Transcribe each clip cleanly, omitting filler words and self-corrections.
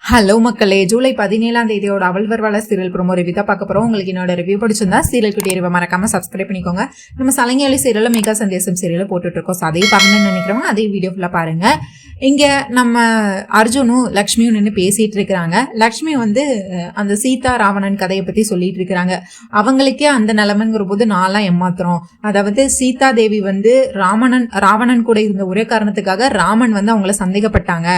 Hello மக்களே, ஜூலை 17 அவள் வருவாள serial promo review தான் பார்க்க போறோம். உங்களுக்கு என்னோட ரிவ்யூ பிடிச்சிருந்தா சீரியல் குட்டி ரிவ்யூ மறக்காம சப்ஸ்கிரைப் பண்ணிக்கோங்க. நம்ம சலங்கையாளி சீரியல் மெகா சந்தேசம் சீரியல் போட்டுட்டு இருக்கோம். அதே பார்க்கணும்னு நினைக்கிறவங்க அதே வீடியோ ஃபுல்லா பாருங்க. இங்க நம்ம அர்ஜுனும் லக்ஷ்மியும் நின்று பேசிட்டு இருக்கிறாங்க. லக்ஷ்மி அந்த சீதா ராவணன் கதையை பத்தி சொல்லிட்டு இருக்கிறாங்க. அவங்களுக்கே அந்த நிலைமைங்கிற போது நான்லாம் ஏமாத்துறோம். அதாவது சீதா தேவி ராவணன் கூட இருந்த ஒரே காரணத்துக்காக ராமன் அவங்கள சந்தேகப்பட்டாங்க.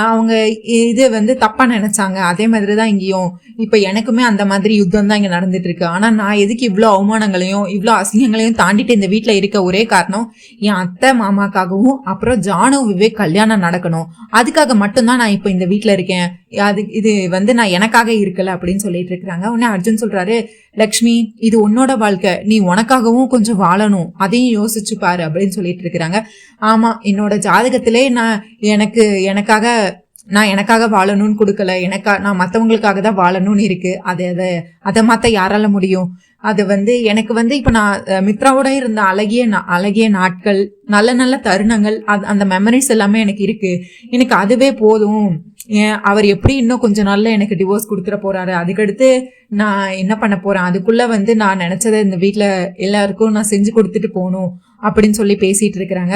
அவங்க இது தப்பா நினைச்சாங்க. அதே மாதிரிதான் இங்கேயும் இப்ப எனக்குமே அந்த மாதிரி யுத்தம் தான் இங்க நடந்துட்டு இருக்கு. ஆனா நான் எதுக்கு இவ்வளவு அவமானங்களையும் இவ்வளவு அசிங்கங்களையும் தாண்டிட்டு இந்த வீட்டுல இருக்க ஒரே காரணம் என் அத்தை மாமாக்காகவும் அப்புறம் ஜானு விவேக் கல்யாணம் நடக்கணும். அதுக்காக மட்டும்தான் நான் இப்ப இந்த வீட்டுல இருக்கேன். இது நான் எனக்காக இருக்கல அப்படின்னு சொல்லிட்டு இருக்கிறாங்க. உடனே அர்ஜுன் சொல்றாரு, லக்ஷ்மி இது உன்னோட வாழ்க்கை, நீ உனக்காகவும் கொஞ்சம் வாழணும், அதையும் யோசிச்சு பாரு அப்படின்னு சொல்லிட்டு இருக்கிறாங்க. ஆமா, என்னோட ஜாதகத்திலே நான் எனக்காக வாழணும்னு கொடுக்கல, நான் மற்றவங்களுக்காக தான் வாழணும்னு இருக்கு. அதை மாத்த யாரால முடியும்? அது எனக்கு இப்ப நான் மித்ராவோட இருந்த அழகிய நாட்கள், நல்ல நல்ல தருணங்கள், அந்த மெமரிஸ் எல்லாமே எனக்கு இருக்கு. எனக்கு அதுவே போதும். அவர் எப்படி இன்னும் கொஞ்ச நாள்ல எனக்கு டிவோர்ஸ் கொடுத்துட போறாரு, அதுக்கடுத்து நான் என்ன பண்ண போறேன்? அதுக்குள்ள நான் நினைச்சதை இந்த வீட்டுல எல்லாருக்கும் நான் செஞ்சு கொடுத்துட்டு போகணும் அப்படின்னு சொல்லி பேசிட்டு இருக்கிறாங்க.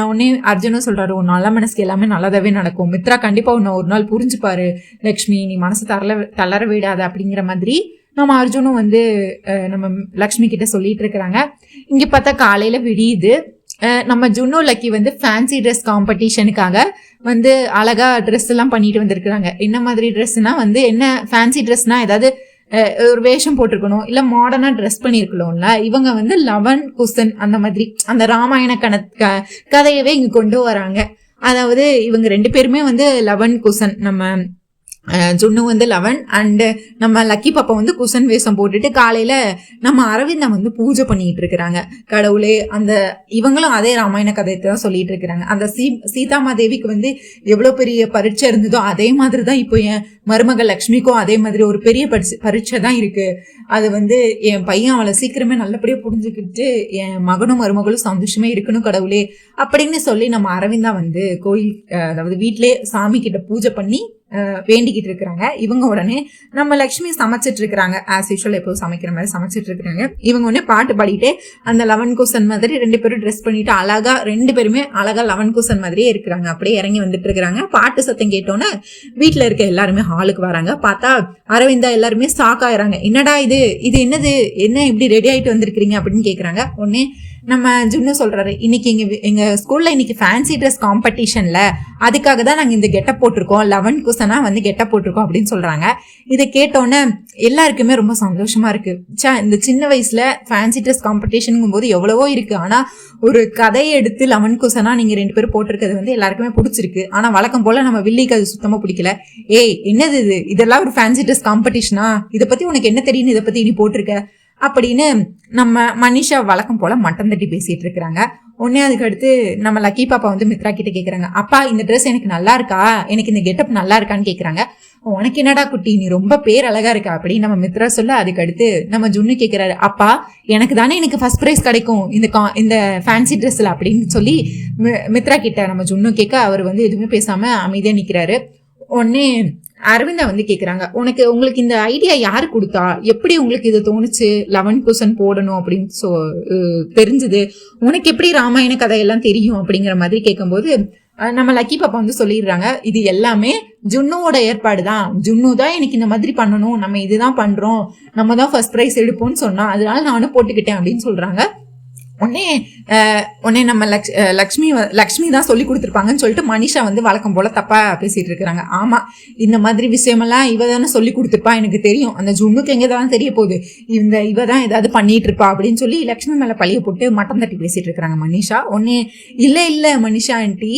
உடனே அர்ஜுனும் சொல்றாரு, உன் நல்ல மனசுக்கு எல்லாமே நல்லதாவே நடக்கும். மித்ரா கண்டிப்பா உன்னை ஒரு நாள் புரிஞ்சுப்பாரு லக்ஷ்மி, நீ மனசு தளர விடாத அப்படிங்கிற மாதிரி நம்ம அர்ஜுனும் நம்ம லக்ஷ்மி கிட்ட சொல்லிட்டு இருக்கிறாங்க. இங்க பார்த்தா காலையில விடியுது. நம்ம ஜுன்னு லக்கி ஃபேன்சி ட்ரெஸ் காம்படிஷனுக்காக அழகா ட்ரெஸ் எல்லாம் பண்ணிட்டு வந்திருக்கிறாங்க. என்ன மாதிரி ட்ரெஸ்னா என்ன ஃபேன்சி ட்ரெஸ்னா ஏதாவது ஒரு வேஷம் போட்டிருக்கணும், இல்ல மாடர்னா ட்ரெஸ் பண்ணிருக்கணும்ல. இவங்க லவன் குசன் அந்த மாதிரி அந்த ராமாயண கதையவே இங்க கொண்டு வராங்க. அதாவது இவங்க ரெண்டு பேருமே லவன் குசன். நம்ம ஜுன்னு லவன் அண்ட் நம்ம லக்கி பாப்பா குசன் வேஷம் போட்டுட்டு காலையில நம்ம அரவிந்தம் பூஜை பண்ணிட்டு இருக்கிறாங்க. கடவுளே, இவங்களும் அதே ராமாயண கதையை தான் சொல்லிட்டு இருக்கிறாங்க. அந்த சீதாமாதேவிக்கு எவ்வளவு பெரிய பரீட்சை இருந்ததோ அதே மாதிரிதான் இப்போ என் மருமகள் லக்ஷ்மிக்கும் அதே மாதிரி ஒரு பெரிய பரீட்சை தான் இருக்கு. அது என் பையன் அவளை சீக்கிரமே நல்லபடியா புரிஞ்சுக்கிட்டு என் மகனும் மருமகளும் சந்தோஷமே இருக்கணும் கடவுளே அப்படின்னு சொல்லி நம்ம அரவிந்தா கோயில், அதாவது வீட்டிலே சாமி கிட்ட பூஜை பண்ணி வேண்டிக்கிட்டு இருக்கிறாங்க. இவங்க உடனே நம்ம லக்ஷ்மி சமைச்சிட்டு இருக்கிறாங்க. ஆஸ் யூஷுவல் எப்போது சமைக்கிற மாதிரி சமைச்சிட்டு இருக்கிறாங்க. இவங்க உடனே பாட்டு பாடிட்டே அந்த லவன் குசன் மாதிரி ரெண்டு பேரும் ட்ரெஸ் பண்ணிட்டு அழகா, ரெண்டு பேருமே அழகா லவன் குசன் மாதிரியே இருக்கிறாங்க. அப்படியே இறங்கி வந்துட்டு இருக்கிறாங்க. பாட்டு சத்தம் கேட்டோன்னே வீட்டுல இருக்க எல்லாருமே ஹாலுக்கு வராங்க. பார்த்தா அரவிந்தா எல்லாருமே ஷாக் ஆயிராங்க. என்னடா இது என்னது, என்ன இப்படி ரெடி ஆயிட்டு வந்திருக்கிறீங்க அப்படின்னு கேக்குறாங்க. உடனே நம்ம ஜுன்னு சொல்றாரு, இன்னைக்கு எங்க ஸ்கூல்ல இன்னைக்கு ஃபேன்சி ட்ரெஸ் காம்படிஷன்ல அதுக்காக தான் நாங்க இந்த கெட்டப் போட்டிருக்கோம், லவன் குசனா கெட்டப் போட்டிருக்கோம் அப்படின்னு சொல்றாங்க. இதை கேட்டோன்னே எல்லாருக்குமே ரொம்ப சந்தோஷமா இருக்கு. இந்த சின்ன வயசுல ஃபேன்சி ட்ரெஸ் காம்படிஷனுங்கும் போது எவ்வளவோ இருக்கு, ஆனா ஒரு கதையை எடுத்து லவன் குசனா நீங்க ரெண்டு பேரும் போட்டிருக்கிறது எல்லாருக்குமே பிடிச்சிருக்கு. ஆனா வழக்கம் போல நம்ம வில்லிக்கு அது சுத்தமா பிடிக்கல. ஏய் என்னது இதெல்லாம் ஒரு ஃபேன்சி ட்ரெஸ் காம்படிஷனா, இதை பத்தி உனக்கு என்ன தெரியும், இதை பத்தி நீ போட்டிருக்க அப்படின்னு நம்ம மனிஷா வழக்கம் போல மட்டம் தட்டி பேசிட்டு இருக்கிறாங்க. உடனே அதுக்கு அடுத்து நம்ம லக்கி பாப்பா மித்ரா கிட்ட கேக்குறாங்க, அப்பா இந்த ட்ரெஸ் எனக்கு நல்லா இருக்கா, எனக்கு இந்த கெட்டப் நல்லா இருக்கான்னு கேக்குறாங்க. உனக்கு என்னடா குட்டி, நீ ரொம்ப பேர் அழகா இருக்கா அப்படின்னு நம்ம மித்ரா சொல்ல, அதுக்கு அடுத்து நம்ம ஜுன்னு கேக்குறாரு, அப்பா எனக்கு தானே எனக்கு ஃபர்ஸ்ட் பிரைஸ் கிடைக்கும் இந்த ஃபேன்சி ட்ரெஸ்ல அப்படின்னு சொல்லி மித்ரா கிட்ட நம்ம ஜுன்னு கேட்க, அவர் எதுவுமே பேசாம அமைதியா நிக்கிறாரு. உடனே அரவிந்தா கேக்குறாங்க, உங்களுக்கு இந்த ஐடியா யாரு கொடுத்தா, எப்படி உங்களுக்கு இது தோணுச்சு லவன் குசன் போடணும் அப்படின்னு தெரிஞ்சது, உனக்கு எப்படி ராமாயண கதையெல்லாம் தெரியும் அப்படிங்கிற மாதிரி கேட்கும்போது நம்ம லக்கி பாப்பா சொல்லிடுறாங்க, இது எல்லாமே ஜுன்னுவோட ஏற்பாடு தான், ஜுன்னு தான் எனக்கு இந்த மாதிரி பண்ணணும், நம்ம இதுதான் பண்றோம், நம்ம தான் ஃபர்ஸ்ட் பிரைஸ் எடுப்போம்னு சொன்னா அதனால நானும் போட்டுக்கிட்டேன் அப்படின்னு சொல்றாங்க. உடனே நம்ம லக்ஷ்மி தான் சொல்லி கொடுத்துருப்பாங்கன்னு சொல்லிட்டு மனிஷா வழக்கம் போல தப்பா பேசிட்டு இருக்கிறாங்க. ஆமா, இந்த மாதிரி விஷயமெல்லாம் இவ தானே சொல்லி கொடுத்துருப்பா, எனக்கு தெரியும், அந்த ஜுன்னுக்கு எங்கதான் தெரிய போகுது, இவ தான் ஏதாவது பண்ணிட்டு இருப்பா அப்படின்னு சொல்லி லக்ஷ்மி மேல பழிய போட்டு மட்டம் தட்டி பேசிட்டு இருக்கிறாங்க மனிஷா. உடனே இல்ல மனிஷா ஆண்டி,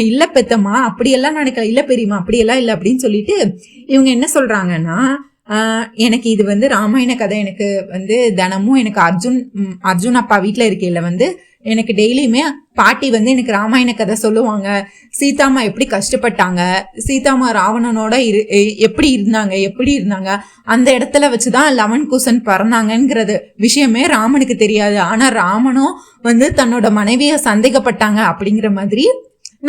இல்ல பெத்தம்மா அப்படியெல்லாம் நடக்கல, இல்ல பெரியம்மா அப்படியெல்லாம் இல்லை அப்படின்னு சொல்லிட்டு இவங்க என்ன சொல்றாங்கன்னா, எனக்கு இது ராமாயண கதை, எனக்கு தினமும் எனக்கு அர்ஜுன் அப்பா வீட்டுல இருக்கையில எனக்கு டெய்லியுமே பாட்டி எனக்கு ராமாயண கதை சொல்லுவாங்க. சீதாமா எப்படி கஷ்டப்பட்டாங்க, சீதாமா ராவணனோட எப்படி இருந்தாங்க, அந்த இடத்துல வச்சுதான் லவன் குசன் பிறந்தாங்கிறது விஷயமே ராமனுக்கு தெரியாது. ஆனா ராமனும் தன்னோட மனைவிய சந்தேகப்பட்டாங்க அப்படிங்கிற மாதிரி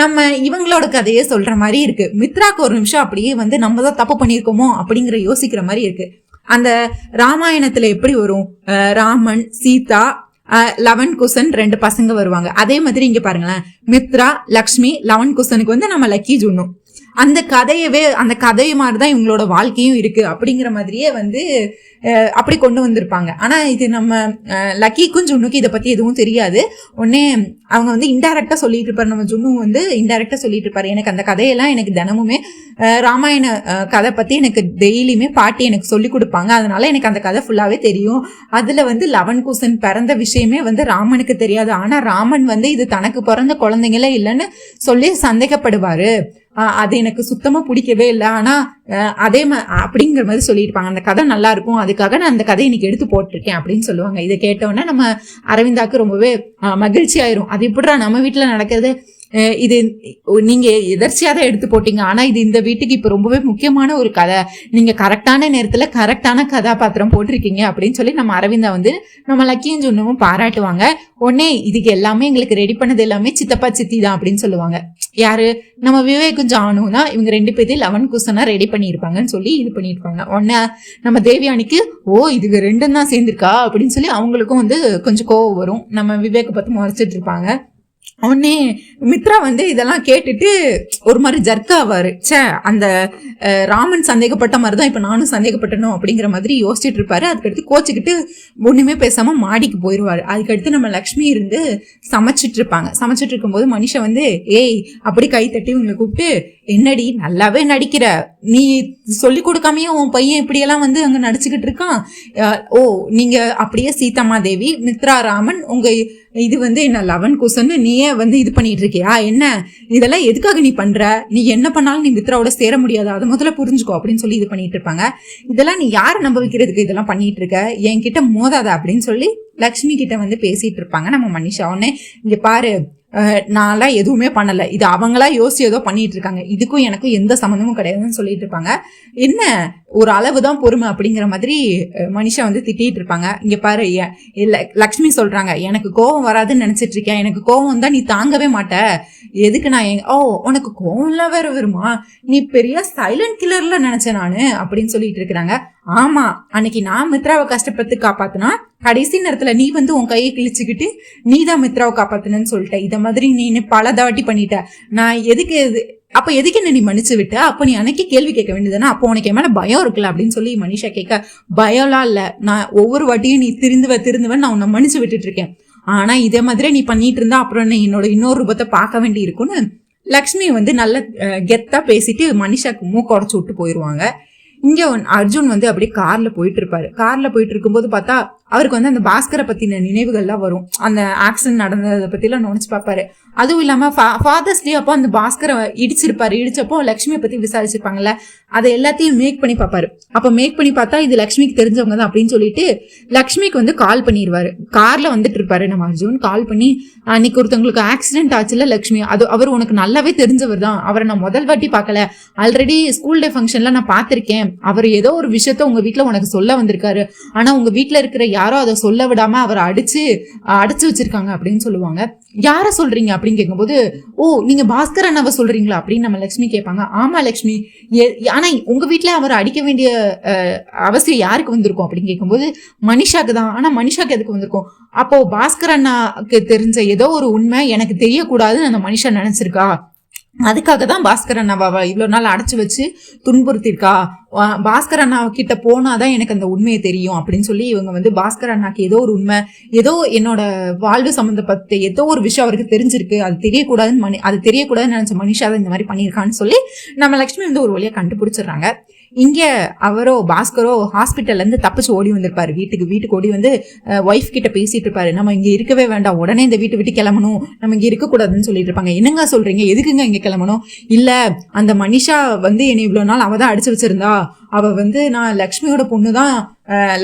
நம்ம இவங்களோட கதையே சொல்ற மாதிரி இருக்கு. மித்ராக்கு ஒரு நிமிஷம் அப்படியே வந்து நம்ம தான் தப்பு பண்ணியிருக்கோமோ அப்படிங்கிற யோசிக்கிற மாதிரி இருக்கு. அந்த ராமாயணத்துல எப்படி வரும், ராமன் சீதா லவன் குசன் 2 பசங்க வருவாங்க. அதே மாதிரி இங்க பாருங்களேன், மித்ரா லக்ஷ்மி, லவன் குசனுக்கு வந்து நம்ம லக்கி ஜுன்னும். அந்த கதையை மாதிரிதான் இவங்களோட வாழ்க்கையும் இருக்கு அப்படிங்கிற மாதிரியே வந்து அப்படி கொண்டு வந்திருப்பாங்க. ஆனா இது நம்ம லக்கிக்கும் ஜுன்னுக்கு இதை பத்தி எதுவும் தெரியாது. உடனே அவங்க வந்து இன்டைரக்டா சொல்லிட்டு இருப்பாரு, நம்ம ஜுன்னு வந்து இன்டைரக்டா சொல்லிட்டு இருப்பாரு, எனக்கு அந்த கதையெல்லாம் எனக்கு தினமுமே ராமாயண கதை பத்தி எனக்கு டெய்லியுமே பாட்டி எனக்கு சொல்லி கொடுப்பாங்க, அதனால எனக்கு அந்த கதை ஃபுல்லாவே தெரியும். அதுல வந்து லவன் குசன் பிறந்த விஷயமே வந்து ராமனுக்கு தெரியாது. ஆனா ராமன் வந்து இது தனக்கு பிறந்த குழந்தைங்களே இல்லைன்னு சொல்லி சந்தேகப்படுவாரு. அது எனக்கு சுத்தமா பிடிக்கவே இல்லை. ஆனா அதே அப்படிங்கிற மாதிரி சொல்லியிருப்பாங்க. அந்த கதை நல்லா இருக்கும், அதுக்காக நான் அந்த கதையை இன்னைக்கு எடுத்து போட்டிருக்கேன் அப்படின்னு சொல்லுவாங்க. இதை கேட்டோன்னா நம்ம அரவிந்தாக்கு ரொம்பவே மகிழ்ச்சி ஆயிரும். அது எப்படிடா நம்ம வீட்டுல நடக்கிறது, இது நீங்க எதர்ச்சியா தான் எடுத்து போட்டீங்க, ஆனா இது இந்த வீட்டுக்கு இப்ப ரொம்பவே முக்கியமான ஒரு கதை, நீங்க கரெக்டான நேரத்துல கரெக்டான கதாபாத்திரம் போட்டிருக்கீங்க அப்படின்னு சொல்லி நம்ம அரவிந்தா வந்து நம்ம லக்கியும் ஜுன்னுவும் பாராட்டுவாங்க. உடனே இதுக்கு எல்லாமே எங்களுக்கு ரெடி பண்ணது எல்லாமே சித்தப்பா சித்தி தான் அப்படின்னு சொல்லுவாங்க. யாரு, நம்ம விவேக்கும் ஜானும் தான் இவங்க 2 பேர்த்தையும் லவன் குசனா ரெடி பண்ணியிருப்பாங்கன்னு சொல்லி இது பண்ணியிருப்பாங்க. உடனே நம்ம தேவியானிக்கு இதுக்கு 2 தான் சேர்ந்திருக்கா அப்படின்னு சொல்லி அவங்களுக்கும் வந்து கொஞ்சம் கோவம் வரும். நம்ம விவேக்கை பார்த்து முறைச்சிட்டு இருப்பாங்க. உடனே மித்ரா வந்து இதெல்லாம் கேட்டுட்டு ஒரு மாதிரி ஜர்க்கா ஆவாரு. அந்த ராமன் சந்தேகப்பட்ட மாதிரிதான் இப்ப நானும் சந்தேகப்பட்டனும் அப்படிங்கிற மாதிரி யோசிச்சுட்டு இருப்பாரு. அதுக்கடுத்து கோச்சுக்கிட்டு ஒண்ணுமே பேசாம மாடிக்கு போயிடுவாரு. அதுக்கடுத்து நம்ம லக்ஷ்மி இருந்து சமைச்சிட்டு இருப்பாங்க. சமைச்சிட்டு இருக்கும்போது மனுஷன் வந்து அப்படி கை தட்டி இவங்களை கூப்பிட்டு, என்னடி நல்லாவே நடிக்கிற, நீ சொல்லி கொடுக்காமயே உன் பையன் இப்படியெல்லாம் வந்து அங்க நடிச்சுக்கிட்டு இருக்கான், நீங்க அப்படியே சீதம்மா தேவி, மித்ரா ராமன், உங்க இது வந்து என்ன லவன் குசன்னு நீயே வந்து இது பண்ணிட்டு இருக்கியா, என்ன இதெல்லாம் எதுக்காக நீ பண்ற, நீ என்ன பண்ணாலும் நீ மித்ராவோட சேர முடியாது, அதை முதல்ல புரிஞ்சுக்கோ அப்படின்னு சொல்லி இது பண்ணிட்டு இருப்பாங்க. இதெல்லாம் நீ யாரை நம்ப வைக்கிறதுக்கு இதெல்லாம் பண்ணிட்டு இருக்க, என்கிட்ட மோதாத அப்படின்னு சொல்லி லக்ஷ்மி கிட்ட வந்து பேசிட்டு இருப்பாங்க நம்ம மனிஷா. உடனே இங்க பாரு, நான்லாம் எதுவுமே பண்ணல, இது அவங்களா யோசிச்சு ஏதோ பண்ணிட்டு இருக்காங்க, இதுக்கும் எனக்கும் எந்த சம்மந்தமும் கிடையாதுன்னு சொல்லிட்டு இருப்பாங்க. என்ன ஒரு அளவுதான் பொறுமை அப்படிங்கிற மாதிரி மனிஷா வந்து திட்டிட்டு இருப்பாங்க. இங்க பாரு, லக்ஷ்மி சொல்றாங்க, எனக்கு கோவம் வராதுன்னு நினைச்சிட்டு இருக்கேன், எனக்கு கோவம் வந்தா நீ தாங்கவே மாட்ட, எதுக்கு நான் உனக்கு கோவம்லாம் வேற வருமா, நீ பெரிய சைலண்ட் கில்லர்ல நினைச்சேன் நானு அப்படின்னு சொல்லிட்டு இருக்கிறாங்க. ஆமா, அன்னைக்கு நான் மித்ராவை கஷ்டப்பட்டு காப்பாத்தினா கடைசி நேரத்துல நீ வந்து உன் கையை கிழிச்சுக்கிட்டு நீ தான் மித்ராவை காப்பாத்தினு சொல்லிட்ட, இத மாதிரி நீ பல தாட்டி பண்ணிட்ட, நான் எதுக்கு அப்ப எதுக்கு என்ன நீ மன்னிச்சு விட்ட, அப்ப நீ அன்னைக்கு கேள்வி கேட்க வேண்டியதுன்னா, அப்போ உனக்கு என் மேல பயம் இருக்குல்ல அப்படின்னு சொல்லி மனிஷா கேட்க, பயம்லாம் இல்ல, நான் ஒவ்வொரு வாட்டியும் நீ திருந்துவன் நான் உன்னை மன்னிச்சு விட்டுட்டு இருக்கேன், ஆனா இதே மாதிரி நீ பண்ணிட்டு இருந்தா அப்புறம் என்னோட இன்னொரு ரூபத்தை பார்க்க வேண்டி இருக்குன்னு லக்ஷ்மி வந்து நல்ல கெத்தா பேசிட்டு மனிஷாக்கு மூக்க உடச்சு விட்டு போயிருவாங்க. இங்க அர்ஜுன் வந்து அப்படியே கார்ல போயிட்டு இருப்பாரு. கார்ல போயிட்டு இருக்கும்போது பார்த்தா அவருக்கு வந்து அந்த பாஸ்கரை பத்தின நினைவுகள்லாம் வரும். அந்த ஆக்சிடென்ட் நடந்ததை பத்தி எல்லாம் நினைச்சு பார்ப்பாரு. அதுவும் இல்லாம ஃபாதர்ஸ் டே அப்போ அந்த பாஸ்கரை இடிச்சப்போ லக்ஷ்மியை பத்தி விசாரிச்சிருப்பாங்கல்ல, அதை எல்லாத்தையும் மேக் பண்ணி பார்ப்பாரு. அப்ப மேக் பண்ணி பார்த்தா இது லக்ஷ்மிக்கு தெரிஞ்சவங்க தான் அப்படின்னு சொல்லிட்டு லக்ஷ்மிக்கு வந்து கால் பண்ணிடுவாரு. கார்ல வந்துட்டு இருப்பாரு நம்ம அர்ஜுன். கால் பண்ணி, அன்னைக்கு ஒருத்தவங்களுக்கு ஆக்சிடென்ட் ஆச்சுல லக்ஷ்மி, அவர் உனக்கு நல்லாவே தெரிஞ்சவர் தான், அவரை நான் முதல் வாட்டி பார்க்கல, ஆல்ரெடி ஸ்கூல் டே ஃபங்க்ஷன்ல நான் பார்த்திருக்கேன், அவர் ஏதோ ஒரு விஷயத்த உங்க வீட்டுல உனக்கு சொல்ல வந்திருக்காரு, ஆனா உங்க வீட்டுல இருக்கிற யாரோ அதை சொல்ல விடாம அவரை அடிச்சு வச்சிருக்காங்க அப்படின்னு சொல்லுவாங்க. யார சொல்றீங்க அப்படின்னு கேட்கும்போது, நீங்க பாஸ்கர் அண்ணாவை சொல்றீங்களா அப்படின்னு நம்ம லட்சுமி கேட்பாங்க. ஆமா லட்சுமி, ஆனா உங்க வீட்டுல அவர் அடிக்க வேண்டிய அவசியம் யாருக்கு வந்திருக்கும் அப்படின்னு கேட்கும்போது, மனிஷாக்கு தான். ஆனா மனிஷாக்கு எதுக்கு வந்திருக்கும், அப்போ பாஸ்கர் அண்ணாக்கு தெரிஞ்ச ஏதோ ஒரு உண்மை எனக்கு தெரியக்கூடாதுன்னு அந்த மனிஷா நினைச்சிருக்கா, அதுக்காக தான் பாஸ்கர் அண்ணாவை இவ்வளவு நாள் அடைச்சு வச்சு துன்புறுத்திருக்கா, பாஸ்கர் அண்ணா கிட்ட போனாதான் எனக்கு அந்த உண்மையை தெரியும் அப்படின்னு சொல்லி இவங்க வந்து பாஸ்கர் அண்ணாக்கு ஏதோ ஒரு உண்மை, ஏதோ என்னோட வாழ்வு சம்பந்தப்பட்ட ஏதோ ஒரு விஷயம் அவருக்கு தெரிஞ்சிருக்கு, அது தெரியக்கூடாதுன்னு நினைச்ச மனிஷா தான் இந்த மாதிரி பண்ணியிருக்கான்னு சொல்லி நம்ம லட்சுமி வந்து ஒரு வழியா கண்டுபிடிச்சிடுறாங்க. இங்க அவரோ பாஸ்கரோ ஹாஸ்பிட்டல்ல இருந்து தப்பிச்சு ஓடி வந்திருப்பாரு. வீட்டுக்கு ஓடி வந்து ஒய்ஃப் கிட்ட பேசிட்டு இருப்பாரு, நம்ம இங்க இருக்கவே வேண்டாம், உடனே இந்த வீட்டை விட்டு கிளம்பணும், நம்ம இங்க இருக்க கூடாதுன்னு சொல்லிட்டு இருப்பாங்க. என்னங்க சொல்றீங்க, எதுக்குங்க இங்க கிளம்பணும், இல்ல அந்த மனிஷா வந்து என்னை இவ்வளவு நாள் அவதான் அடிச்சு வச்சிருந்தா, அவ வந்து நான் லக்ஷ்மியோட பொண்ணுதான்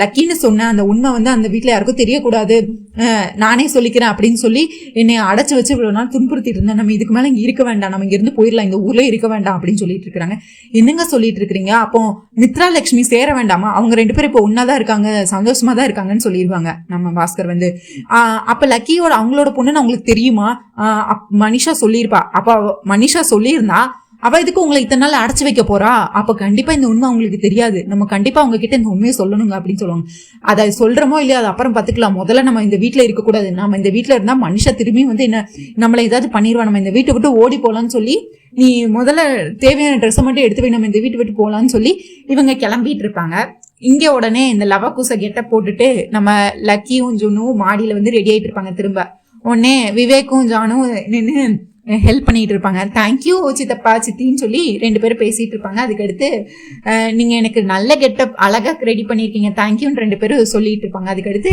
லக்கின்னு சொன்ன அந்த உண்மை வந்து அந்த வீட்டுல யாருக்கும் தெரியக்கூடாது, நானே சொல்லிக்கிறேன் அப்படின்னு சொல்லி என்னை அடைச்சு வச்சு இவ்வளவு நாள் துன்புறுத்திட்டு இருந்தேன். நம்ம இதுக்கு மேல இங்க இருக்க வேண்டாம், நம்ம இங்க இருந்து போயிடலாம், இந்த ஊர்ல இருக்க வேண்டாம் அப்படின்னு சொல்லிட்டு இருக்காங்க. என்னங்க சொல்லிட்டு இருக்கிறீங்க? அப்போ மித்ரா லட்சுமி சேர வேண்டாமா? அவங்க 2 பேரும் இப்போ ஒன்னாதான் இருக்காங்க, சந்தோஷமா தான் இருக்காங்கன்னு சொல்லிடுவாங்க நம்ம பாஸ்கர் வந்து. அப்ப லக்கியோட அவங்களோட பொண்ணுன்னு அவங்களுக்கு தெரியுமா? மனிஷா சொல்லியிருப்பா. அப்ப மனிஷா சொல்லியிருந்தா அவ இதுக்கு உங்களை இத்தனை நாள் அடைச்சு வைக்க போறா? அப்ப கண்டிப்பா இந்த உண்மை அவங்களுக்கு தெரியாது, நம்ம கண்டிப்பா அவங்க கிட்ட இந்த உண்மையை சொல்லணுங்க அப்படின்னு சொல்லுவாங்க. அதை சொல்றமோ இல்லையா அது அப்புறம் பாத்துக்கலாம், முதல்ல நம்ம இந்த வீட்டுல இருக்கக்கூடாது, நம்ம இந்த வீட்டுல இருந்தா மனுஷா திரும்பி வந்து என்ன நம்மளை ஏதாவது பண்ணிடுவா, நம்ம இந்த வீட்டை விட்டு ஓடி போலான்னு சொல்லி நீ முதல்ல தேவையான ட்ரெஸ்ஸை மட்டும் எடுத்து போய் நம்ம இந்த வீட்டை விட்டு போலான்னு சொல்லி இவங்க கிளம்பிட்டு இருப்பாங்க. இங்க உடனே இந்த லவகுச கெட்ட போட்டுட்டு நம்ம லக்கியும் ஜுனும் மாடியில வந்து ரெடி ஆயிட்டு இருப்பாங்க. திரும்ப உடனே விவேக்கும் ஜானும் நின்று ஹெல்ப் பண்ணிட்டு இருப்பாங்க. தேங்க்யூ சித்தப்பா சித்தின்னு சொல்லி 2 பேரும் பேசிட்டு இருப்பாங்க. அதுக்கடுத்து நீங்க எனக்கு நல்ல கெட்டப் அழகா ரெடி பண்ணிருக்கீங்க, தேங்க்யூன்னு 2 பேரும் சொல்லிட்டு இருப்பாங்க. அதுக்கடுத்து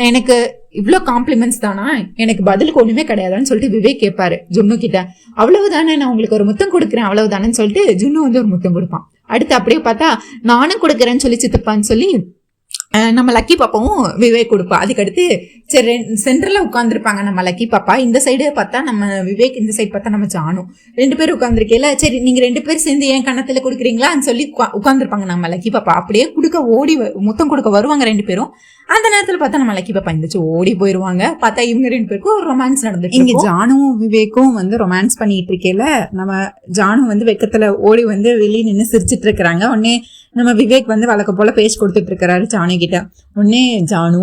எனக்கு இவ்வளோ காம்ப்ளிமெண்ட்ஸ் தானா, எனக்கு பதிலுக்கு ஒண்ணுமே கிடையாதுன்னு சொல்லிட்டு விவேக் கேட்பாரு ஜுன்னு கிட்ட. அவ்வளவுதானே, நான் உங்களுக்கு ஒரு முத்தம் கொடுக்குறேன் அவ்வளவுதானேன்னு சொல்லிட்டு ஜுன்னு வந்து ஒரு முத்தம் கொடுப்பான். அடுத்து அப்படியே பார்த்தா நானும் கொடுக்குறேன்னு சொல்லி சித்தப்பான்னு சொல்லி நம்ம லக்கி பாப்பாவும் விவேக் கொடுப்பா. அதுக்கடுத்து சரி சென்டர்ல உட்காந்துருப்பாங்க நம்ம லக்கி பாப்பா, இந்த சைடு பார்த்தா நம்ம விவேக், இந்த சைடு பார்த்தா நம்ம ஜானு. 2 பேரும் உட்காந்துருக்கேல, சரி நீங்க 2 பேரும் சேர்ந்து ஏன் கண்ணத்துல கொடுக்குறீங்களான்னு சொல்லி உட்காந்துருப்பாங்க நம்ம லக்கி பாப்பா. அப்படியே கொடுக்க ஓடி முத்தம் கொடுக்க வருவாங்க 2 பேரும். அந்த நேரத்துல பார்த்தா நம்ம லக்கி பாப்பா இருந்துச்சு ஓடி போயிருவாங்க. பார்த்தா இவங்க 2 பேருக்கும் ஒரு ரொமான்ஸ் நடந்துட்டு இங்க ஜானுவும் விவேக்கும் வந்து ரொமான்ஸ் பண்ணிட்டு இருக்கேல, நம்ம ஜானு வந்து வெக்கத்துல ஓடி வந்து வெளியே நின்று சிரிச்சிட்டு இருக்கிறாங்க. உடனே நம்ம விவேக் வந்து வழக்க போல பேசி கொடுத்துட்டு இருக்கிறாரு ஜானு கிட்ட. உடனே ஜானு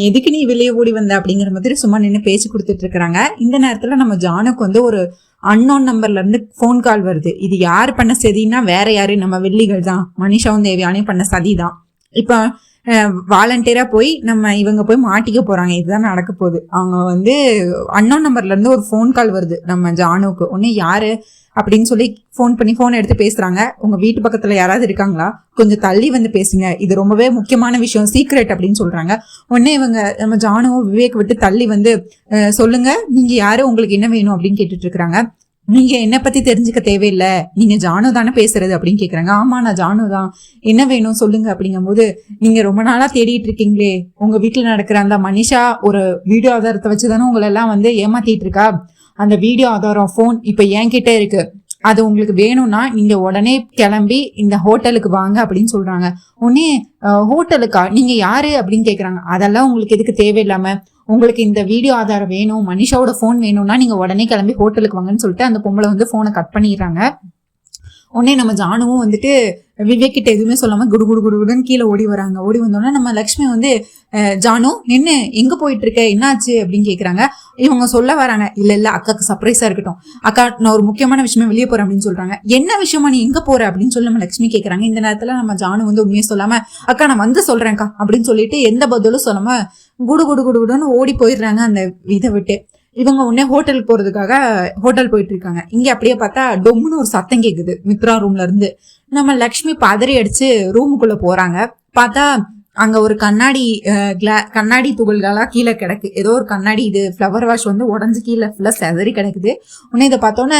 எதுக்கு நீ வெளியே ஓடி வந்த அப்படிங்கிற மாதிரி சும்மா நின்று பேசி கொடுத்துட்டு இருக்கிறாங்க. இந்த நேரத்துல நம்ம ஜானுக்கு வந்து ஒரு அன்னோன் நம்பர்ல இருந்து போன் கால் வருது. இது யாரு பண்ண சதினா வேற யாரு, நம்ம வெள்ளிகள் தான், மனிஷாவும் தேவியானையும் பண்ண சதி தான். இப்ப வாலண்டியரா போய் நம்ம இவங்க போய் மாட்டிக்க போறாங்க, இதுதான் நடக்க போகுது. அவங்க வந்து அன்னோன் நம்பர்ல இருந்து ஒரு போன் கால் வருது நம்ம ஜானுக்கு. உடனே யாரு அப்படின்னு சொல்லி போன் எடுத்து பேசுறாங்க. உங்க வீட்டு பக்கத்துல யாராவது இருக்காங்களா, கொஞ்சம் தள்ளி வந்து பேசுங்க, இது ரொம்பவே முக்கியமான விஷயம், சீக்ரெட் அப்படின்னு சொல்றாங்க. உடனே இவங்க நம்ம ஜானுவும் விவேக் விட்டு தள்ளி வந்து சொல்லுங்க நீங்க யாரு, உங்களுக்கு என்ன வேணும் அப்படின்னு கேட்டுட்டு இருக்காங்க. நீங்க என்ன பத்தி தெரிஞ்சுக்க தேவையில்லை, நீங்க ஜானு தானே பேசுறது அப்படின்னு கேக்குறாங்க. ஆமா நான் ஜானு தான், என்ன வேணும் சொல்லுங்க அப்படிங்கும் போது, நீங்க ரொம்ப நாளா தேடிட்டு இருக்கீங்களே, உங்க வீட்டுல நடக்கிற அந்த மனிஷா ஒரு வீடியோ ஆதாரத்தை வச்சுதானே உங்களை எல்லாம் வந்து ஏமாத்திட்டு இருக்கா, அந்த வீடியோ ஆதாரம் போன் இப்ப என்கிட்ட இருக்கு, அது உங்களுக்கு வேணும்னா நீங்க உடனே கிளம்பி இந்த ஹோட்டலுக்கு வாங்க அப்படின்னு சொல்றாங்க. உடனே ஹோட்டலுக்கா, நீங்க யாரு அப்படின்னு கேக்குறாங்க. அதெல்லாம் உங்களுக்கு எதுக்கு தேவையில்லாம, உங்களுக்கு இந்த வீடியோ ஆதாரம் வேணும், மனிஷாவோட போன் வேணும்னா நீங்க உடனே கிளம்பி ஹோட்டலுக்கு வாங்கன்னு சொல்லிட்டு அந்த பொம்பளை வந்து போனை கட் பண்ணிடுறாங்க. உடனே நம்ம ஜானுவும் வந்துட்டு விவேக் கிட்ட எதுவுமே சொல்லாம குடுகுடுன்னு கீழே ஓடி வராங்க. ஓடி வந்தோன்னா நம்ம லக்ஷ்மி வந்து ஜானு நின்று எங்க போயிட்டு இருக்க, என்னாச்சு அப்படின்னு கேக்குறாங்க. இவங்க சொல்ல வராங்க, இல்ல அக்காக்கு சர்ப்ரைஸா இருக்கட்டும், அக்கா நான் ஒரு முக்கியமான விஷயமா வெளியே போறேன் அப்படின்னு சொல்றாங்க. என்ன விஷயமா நீ எங்க போற அப்படின்னு சொல்லி நம்ம லக்ஷ்மி கேக்குறாங்க. இந்த நேரத்துல நம்ம ஜானு வந்து உண்மையை சொல்லாம அக்கா நான் வந்து சொல்றேன்க்கா அப்படின்னு சொல்லிட்டு எந்த பதிலும் சொல்லாம குடுகுடுன்னு ஓடி போயிடுறாங்க அந்த இதை விட்டு. இவங்க உடனே ஹோட்டலுக்கு போறதுக்காக ஹோட்டல் போயிட்டு இருக்காங்க. இங்க அப்படியே பார்த்தா டொம்முன்னு ஒரு சத்தம் கேக்குது மித்ரா ரூம்ல இருந்து. நம்ம லக்ஷ்மி பதறி அடிச்சு ரூமுக்குள்ள போறாங்க. பார்த்தா அங்க ஒரு கண்ணாடி துகள்களா கீழே கிடக்கு. ஏதோ ஒரு கண்ணாடி, இது ஃப்ளவர் வாஷ் வந்து உடஞ்சு கீழே ஃபுல்லா செதறி கிடக்குது. உடனே இதை பார்த்தோன்னே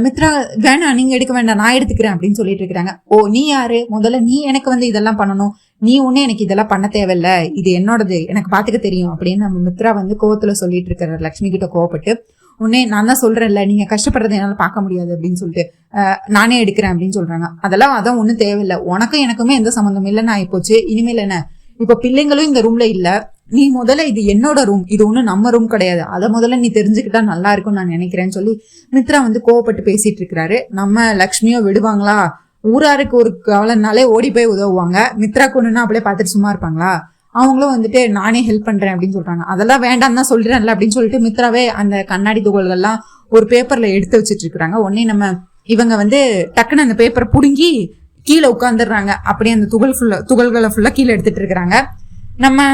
மித்ரா வேணாம் நீங்க எடுக்க வேண்டாம் நான் எடுத்துக்கிறேன் அப்படின்னு சொல்லிட்டு இருக்கிறாங்க. ஓ நீ யாரு, முதல்ல நீ எனக்கு வந்து இதெல்லாம் பண்ணணும், நீ ஒண்ணு எனக்கு இதெல்லாம் பண்ண தேவையில்ல, இது என்னோடது, எனக்கு பாத்துக்க தெரியும் அப்படின்னு நம்ம மித்ரா வந்து கோவத்துல சொல்லிட்டு இருக்கிற லக்ஷ்மி கிட்ட கோவப்பட்டு, உடனே நான் தான் சொல்றேன்ல நீங்க கஷ்டப்படுறதை என்னால பார்க்க முடியாது அப்படின்னு சொல்லிட்டு நானே எடுக்கிறேன் அப்படின்னு சொல்றாங்க. அதான் ஒண்ணும் தேவையில்லை, உனக்கும் எனக்குமே எந்த சம்மந்தம் இல்லைன்னு ஆயிப்போச்சு, இனிமேல் என்ன, இப்ப பிள்ளைங்களும் இந்த ரூம்ல இல்ல, நீ முதல்ல இது என்னோட ரூம், இது ஒண்ணும் நம்ம ரூம் கிடையாது, அதை முதல்ல நீ தெரிஞ்சுக்கிட்டா நல்லா இருக்கும்னு நான் நினைக்கிறேன்னு சொல்லி மித்ரா வந்து கோவப்பட்டு பேசிட்டு இருக்கிறாரு. நம்ம லக்ஷ்மியோ விடுவாங்களா, ஊராருக்கு ஒரு கவலைனாலே ஓடி போய் உதவுவாங்க, மித்ராக்கு ஒண்ணுன்னா அப்படியே பார்த்துட்டு சும்மா இருப்பாங்களா, அவங்களும் வந்துட்டு நானே ஹெல்ப் பண்றேன் அப்படின்னு சொல்றாங்க. அதெல்லாம் வேண்டாம் தான் சொல்றேன்ல அப்படின்னு சொல்லிட்டு மித்ராவே அந்த கண்ணாடி துகள்கள்லாம் ஒரு பேப்பர்ல எடுத்து வச்சிட்டு இருக்காங்க. உடனே நம்ம இவங்க வந்து டக்குன்னு அந்த பேப்பரை புடுங்கி கீழே உட்காந்துடுறாங்க. அப்படியே அந்த துகள்களை ஃபுல்லா கீழே எடுத்துட்டு இருக்கிறாங்க. நம்ம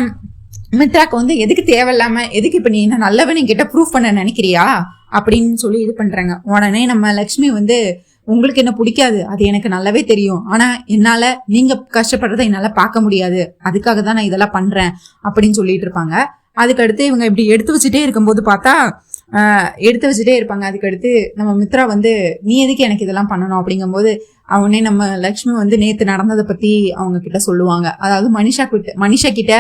மித்ராக்கு வந்து எதுக்கு தேவையில்லாம, எதுக்கு இப்ப நீ என்ன நல்லவன் கிட்ட ப்ரூஃப் பண்ண நினைக்கிறியா அப்படின்னு சொல்லி இது பண்றாங்க. உடனே நம்ம லக்ஷ்மி வந்து உங்களுக்கு என்ன பிடிக்காது அது எனக்கு நல்லாவே தெரியும், ஆனா என்னால நீங்க கஷ்டப்படுறதை என்னால பார்க்க முடியாது, அதுக்காக தான் நான் இதெல்லாம் பண்றேன் அப்படின்னு சொல்லிட்டு இருப்பாங்க. அதுக்கடுத்து இவங்க இப்படி எடுத்து வச்சுட்டே இருக்கும்போது பார்த்தா எடுத்து வச்சுட்டே இருப்பாங்க. அதுக்கடுத்து நம்ம மித்ரா வந்து நீ எதுக்கு எனக்கு இதெல்லாம் பண்ணணும் அப்படிங்கும்போது அவனே நம்ம லக்ஷ்மி வந்து நேத்து நடந்ததை பத்தி அவங்க கிட்ட சொல்லுவாங்க. அதாவது மனிஷா கிட்ட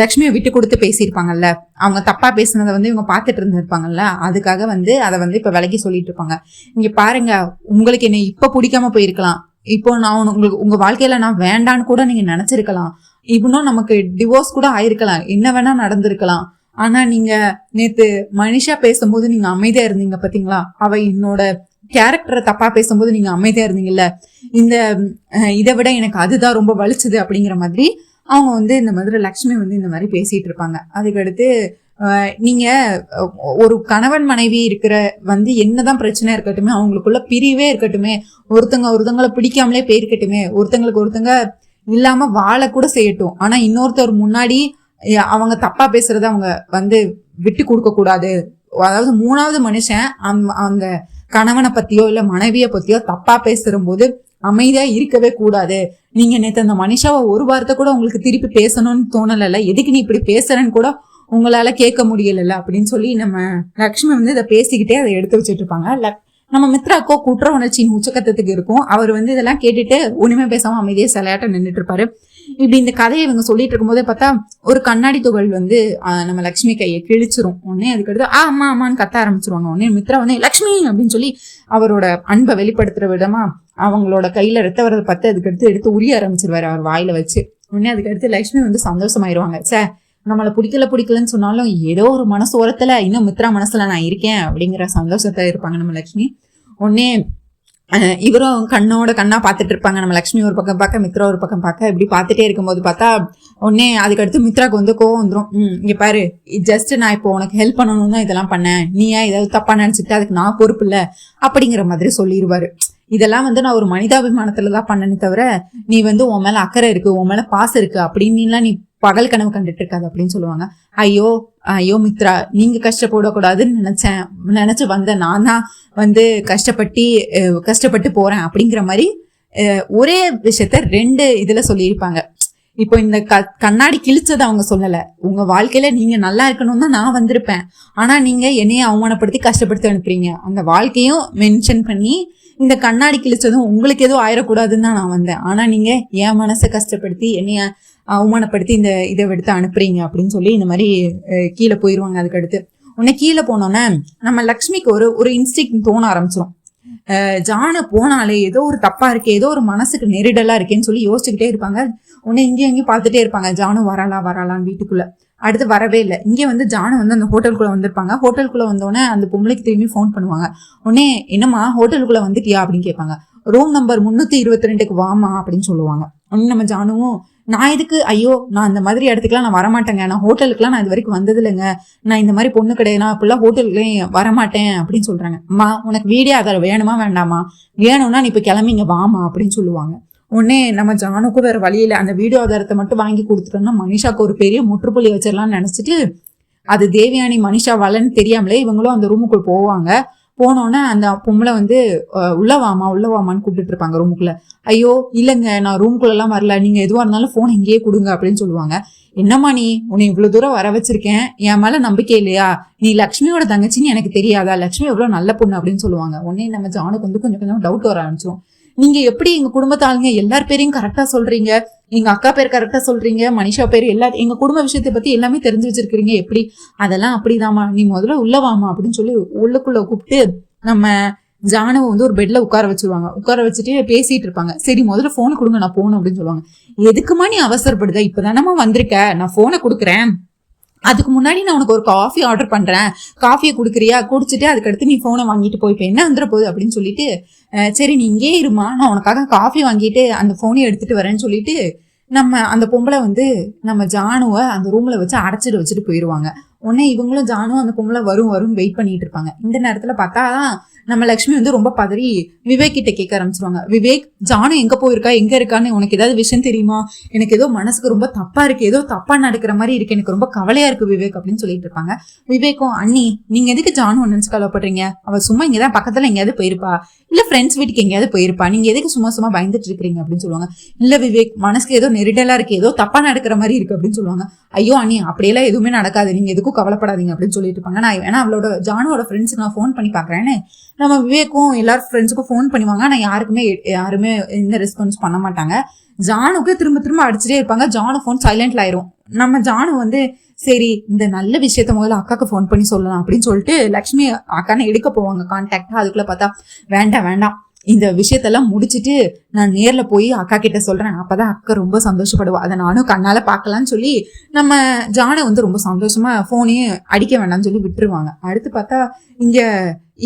லக்ஷ்மியை விட்டு கொடுத்து பேசியிருப்பாங்கல்ல, அவங்க தப்பா பேசினதை வந்து இவங்க பார்த்துட்டு இருந்திருப்பாங்கல்ல, அதுக்காக வந்து அதை வந்து இப்ப விலகி சொல்லிட்டு இருப்பாங்க. இங்க பாருங்க, உங்களுக்கு என்ன இப்ப பிடிக்காம போயிருக்கலாம், இப்போ நான் உங்களுக்கு உங்க வாழ்க்கையில நான் வேண்டான்னு கூட நீங்க நினைச்சிருக்கலாம், இன்னும் நமக்கு டிவோர்ஸ் கூட ஆயிருக்கலாம், என்ன வேணா நடந்திருக்கலாம். ஆனா நீங்க நேத்து மனிஷா பேசும்போது நீங்க அமைதியா இருந்தீங்க பாத்தீங்களா, அவ என்னோட கேரக்டரை தப்பா பேசும்போது நீங்க அமைதியா இருந்தீங்கல்ல, இதை விட எனக்கு அதுதான் ரொம்ப வலிச்சுது அப்படிங்கிற மாதிரி அவங்க வந்து இந்த மாதிரி லக்ஷ்மி வந்து இந்த மாதிரி பேசிட்டு இருப்பாங்க. அதுக்கடுத்து நீங்க ஒரு கணவன் மனைவி இருக்கிற வந்து என்னதான் பிரச்சனை இருக்கட்டுமே, அவங்களுக்குள்ள பிரிவே இருக்கட்டுமே, ஒருத்தங்களை பிடிக்காமலே போயிருக்கட்டுமே, ஒருத்தங்க இல்லாம வாழ கூட செய்யட்டும், ஆனா இன்னொருத்தர் முன்னாடி அவங்க தப்பா பேசுறத அவங்க வந்து விட்டு கொடுக்க கூடாது. அதாவது மூணாவது மனுஷன் அந்த கணவனை பத்தியோ இல்ல மனைவிய பத்தியோ தப்பா பேசுற போது அமைதியா இருக்கவே கூடாது. நீங்க நேத்து அந்த மனுஷாவை ஒரு வார்த்தை கூட உங்களுக்கு திருப்பி பேசணும்னு தோணல, எதுக்கு நீ இப்படி பேசுறன்னு கூட உங்களால கேட்க முடியல அப்படின்னு சொல்லி நம்ம லக்ஷ்மி வந்து இதை பேசிக்கிட்டே அதை எடுத்து வச்சுட்டு இருப்பாங்க. நம்ம மித்ராக்கோ குற்ற உணர்ச்சியின் உச்சக்கட்டத்துக்கு இருக்கும். அவர் வந்து இதெல்லாம் கேட்டுட்டு ஒண்ணுமே பேசாம அமைதியே சிலையாட்ட நின்றுட்டு இருப்பாரு. இப்படி இந்த கதையை இவங்க சொல்லிட்டு இருக்கும் போதே பார்த்தா ஒரு கண்ணாடி துகள் வந்து நம்ம லக்ஷ்மி கையை கிழிச்சிரும். உடனே அதுக்கடுத்து அம்மா அம்மான்னு கத்த ஆரம்பிச்சிருவாங்க. உடனே மித்ரா வந்து லக்ஷ்மி அப்படின்னு சொல்லி அவரோட அன்பை வெளிப்படுத்துற விதமா அவங்களோட கையில ரத்த வரதை பார்த்து அதுக்கடுத்து எடுத்து உரிய ஆரம்பிச்சிருவாரு அவர் வாயில வச்சு. உடனே அதுக்கடுத்து லக்ஷ்மி வந்து சந்தோஷமாயிருவாங்க. நம்மளை பிடிக்கலன்னு சொன்னாலும் ஏதோ ஒரு மனசு ஓரத்துல இன்னும் மித்ரா மனசுல நான் இருக்கேன் அப்படிங்கிற சந்தோஷத்தை இருப்பாங்க நம்ம லக்ஷ்மி. உடனே இவரும் கண்ணா பாத்துட்டு இருப்பாங்க. நம்ம லக்ஷ்மி ஒரு பக்கம் பார்க்க, மித்ரா ஒரு பக்கம் பார்க்க, இப்படி பார்த்துட்டே இருக்கும்போது பார்த்தா உடனே அதுக்கடுத்து மித்ராக்கு வந்து கோவம் வந்துடும். இங்க பாரு, ஜஸ்ட் நான் இப்போ உனக்கு ஹெல்ப் பண்ணணும் தான் இதெல்லாம் பண்ணேன், நீ ஏன் ஏதாவது தப்பா நினைச்சுக்கிட்டு அதுக்கு நான் பொறுப்பு இல்லை அப்படிங்கிற மாதிரி சொல்லிடுவாரு. இதெல்லாம் வந்து நான் ஒரு மனிதாபிமானத்துலதான் பண்ணனே தவிர நீ வந்து உன் மேல அக்கறை இருக்கு, உன் மேல பாசம் இருக்கு அப்படின்னு நீ பகல் கனவு கண்டுட்டு இருக்காது அப்படின்னு சொல்லுவாங்க. ஐயோ மித்ரா, நீங்க கஷ்டப்படக்கூடாதுன்னு நினைச்சு வந்த நான் தான் வந்து கஷ்டப்பட்டு போறேன் அப்படிங்கிற மாதிரி ஒரே விஷயத்த ரெண்டு இதுல சொல்லியிருப்பாங்க. இப்போ இந்த கண்ணாடி கிழிச்சதை அவங்க சொல்லல, உங்க வாழ்க்கையில நீங்க நல்லா இருக்கணும் தான் நான் வந்திருப்பேன், ஆனா நீங்க என்னைய அவமானப்படுத்தி கஷ்டப்படுத்தி அனுப்புறீங்க, அந்த வாழ்க்கையும் மென்ஷன் பண்ணி இந்த கண்ணாடி கிழிச்சதும் உங்களுக்கு எதுவும் ஆயிடக்கூடாதுன்னு தான் நான் வந்தேன், ஆனா நீங்க என் மனசை கஷ்டப்படுத்தி என்னைய அவமானப்படுத்தி இந்த இதை எடுத்து அனுப்புறீங்க அப்படின்னு சொல்லி இந்த மாதிரி கீழே போயிடுவாங்க. அதுக்கடுத்து உடனே கீழே போனோன்னே நம்ம லக்ஷ்மிக்கு ஒரு இன்ஸ்டிங் தோண ஆரம்பிச்சிடும். ஜானை போனாலே ஏதோ ஒரு தப்பா இருக்கு, ஏதோ ஒரு மனசுக்கு நெருடலா இருக்கேன்னு சொல்லி யோசிச்சுக்கிட்டே இருப்பாங்க. உடனே இங்கேயும் பார்த்துட்டே இருப்பாங்க, ஜானு வராளான்னு வீட்டுக்குள்ள. அடுத்து வரவே இல்லை. இங்கே வந்து ஜானு வந்து அந்த ஹோட்டலுக்குள்ள வந்திருப்பாங்க. ஹோட்டலுக்குள்ள வந்தோடனே அந்த பொம்பளைக்கு திரும்பி ஃபோன் பண்ணுவாங்க. உடனே என்னம்மா ஹோட்டலுக்குள்ள வந்துட்டியா அப்படின்னு கேட்பாங்க. ரூம் நம்பர் 322க்கு வாமா அப்படின்னு சொல்லுவாங்க. உடனே நம்ம ஜானுவும் நான் இதுக்கு நான் அந்த மாதிரி இடத்துக்குலாம் நான் வரமாட்டேங்க, நான் ஹோட்டலுக்குலாம் நான் இது வரைக்கும் வந்தது இல்லைங்க, நான் இந்த மாதிரி பொண்ணு கிடையாது, நான் இப்பெல்லாம் ஹோட்டலுக்குலாம் வரமாட்டேன் அப்படின்னு சொல்றாங்க. அம்மா உனக்கு வீடியோ ஆதாரம் வேணுமா வேண்டாமா, வேணும்னா நீ இப்போ கிளம்பிங்க வாமா அப்படின்னு சொல்லுவாங்க. உடனே நம்ம ஜானுக்கும் வேற வழியில அந்த வீடியோ ஆதாரத்தை மட்டும் வாங்கி கொடுத்துட்டோம்னா மனிஷாக்கு ஒரு பெரிய முற்றுப்புள்ளி வச்சிடலாம்னு நினைச்சிட்டு அது தேவயானி மனிஷா வரலன்னு தெரியாமலே இவங்களும் அந்த ரூமுக்குள்ள போவாங்க. போனோன்னே அந்த பொம்பளை வந்து உள்ளவாமான்னு கூப்பிட்டு இருப்பாங்க ரூமுக்குள்ள. இல்லைங்க நான் ரூமுக்குள்ளெல்லாம் வரல, நீங்க எதுவாக இருந்தாலும் போன் இங்கேயே கொடுங்க அப்படின்னு சொல்லுவாங்க. என்னம்மா நீ உன்னை இவ்வளவு தூரம் வர வச்சிருக்கேன், என் மேல நம்பிக்கை இல்லையா, நீ லக்ஷ்மியோட தங்கச்சின்னு எனக்கு தெரியாதா, லக்ஷ்மி எவ்வளவு நல்ல பொண்ணு அப்படின்னு சொல்லுவாங்க. உடனே நம்ம ஜானுக்கு வந்து கொஞ்சம் டவுட் வர ஆரம்பிச்சிடும். நீங்க எப்படி எங்க குடும்பத்து ஆளுங்க எல்லார் பேரையும் கரெக்டா சொல்றீங்க, எங்க அக்கா பேர் கரெக்டா சொல்றீங்க, மனிஷா பேர் எங்க குடும்ப விஷயத்தை பத்தி எல்லாமே தெரிஞ்சு வச்சிருக்கீங்க, எப்படி? அதெல்லாம் அப்படிதாம்மா, நீ முதல்ல உள்ளவாமா அப்படின்னு சொல்லி உள்ளுக்குள்ள கூப்பிட்டு நம்ம ஜானுவை வந்து ஒரு பெட்ல உட்கார வச்சுட்டு பேசிட்டு இருப்பாங்க. சரி முதல்ல போனை கொடுங்க, நான் போகணும் அப்படின்னு சொல்லுவாங்க. எதுக்குமா நீ அவசரப்படுத, இப்பதானமா வந்திருக்க, நான் போனை கொடுக்குறேன், அதுக்கு முன்னாடி நான் உனக்கு ஒரு காஃபி ஆர்டர் பண்றேன், காஃபியை குடுக்குறியா, குடிச்சிட்டு அதுக்கடுத்து நீ போனை வாங்கிட்டு போய் என்ன வந்துட போகுது அப்படின்னு சொல்லிட்டு சரி நீ இங்கே இருமா, நான் உனக்காக காஃபி வாங்கிட்டு அந்த போனை எடுத்துட்டு வரேன்னு சொல்லிட்டு நம்ம அந்த பொம்பளை வந்து நம்ம ஜானுவை அந்த ரூம்ல வச்சு அடைச்சிட்டு வச்சுட்டு போயிடுவாங்க. உடனே இவங்களும் ஜானும் அந்த பொம்பளை வரும் வெயிட் பண்ணிட்டு இருப்பாங்க. இந்த நேரத்துல பார்த்தா நம்ம லக்ஷ்மி வந்து ரொம்ப பதறி விவேக் கிட்ட கேட்க ஆரம்பிச்சிருவாங்க. விவேக், ஜானு எங்க போயிருக்கா, எங்க இருக்கான்னு உனக்கு ஏதாவது விஷயம் தெரியுமா? எனக்கு ஏதோ மனசுக்கு ரொம்ப தப்பா இருக்கு, ஏதோ தப்பா நடக்கிற மாதிரி இருக்கு, எனக்கு ரொம்ப கவலையா இருக்கு விவேக் அப்படின்னு சொல்லிட்டு இருப்பாங்க. விவேக்கும், அண்ணி நீங்க எதுக்கு ஜானு நினைச்சு கவலைப்படுறீங்க? அவ சும்மா இங்கதான் பக்கத்துல எங்கேயாவது போயிருப்பா, இல்ல ஃப்ரெண்ட்ஸ் வீட்டுக்கு எங்கேயாவது போயிருப்பா, நீங்க எதுக்கு சும்மா சும்மா பயந்துட்டு இருக்கீங்க அப்படின்னு சொல்லுவாங்க. இல்ல விவேக், மனசுக்கு ஏதோ நெருடலா இருக்கு, ஏதோ தப்பா நடக்கிற மாதிரி இருக்கு அப்படின்னு சொல்லுவாங்க. ஐயோ அண்ணி, அப்படியெல்லாம் எதுவுமே நடக்காது, நீங்க எதுக்கும் கவலைப்படாதீங்க அப்படின்னு சொல்லிட்டு இருப்பாங்க. நான் வேணா அவளோட ஜானுவோட ஃப்ரெண்ட்ஸுக்கு நான் ஃபோன் பண்ணி பாக்குறேன்னு நம்ம விவேக்கும் எல்லாரும் ஃப்ரெண்ட்ஸுக்கும் ஃபோன் பண்ணுவாங்க. ஆனா யாருமே எந்த ரெஸ்பான்ஸ் பண்ண மாட்டாங்க. ஜானுக்கு திரும்ப திரும்ப அடிச்சுட்டே இருப்பாங்க. ஜானு ஃபோன் சைலண்ட்ல ஆயிரும். நம்ம ஜானு வந்து சரி இந்த நல்ல விஷயத்த முதல்ல அக்காக்கு ஃபோன் பண்ணி சொல்லலாம் அப்படின்னு சொல்லிட்டு லக்ஷ்மி அக்கானை எடுக்க போவாங்க கான்டாக்டா. அதுக்குள்ள பார்த்தா வேண்டாம், இந்த விஷயத்தெல்லாம் முடிச்சுட்டு நான் நேர்ல போய் அக்கா கிட்ட சொல்றேன், அப்பதான் அக்கா ரொம்ப சந்தோஷப்படுவா, அதை நானும் கண்ணால பாக்கலாம்னு சொல்லி நம்ம ஜானை வந்து ரொம்ப சந்தோஷமா போனையும் அடிக்க வேண்டாம்னு சொல்லி விட்டுருவாங்க. அடுத்து பார்த்தா இங்க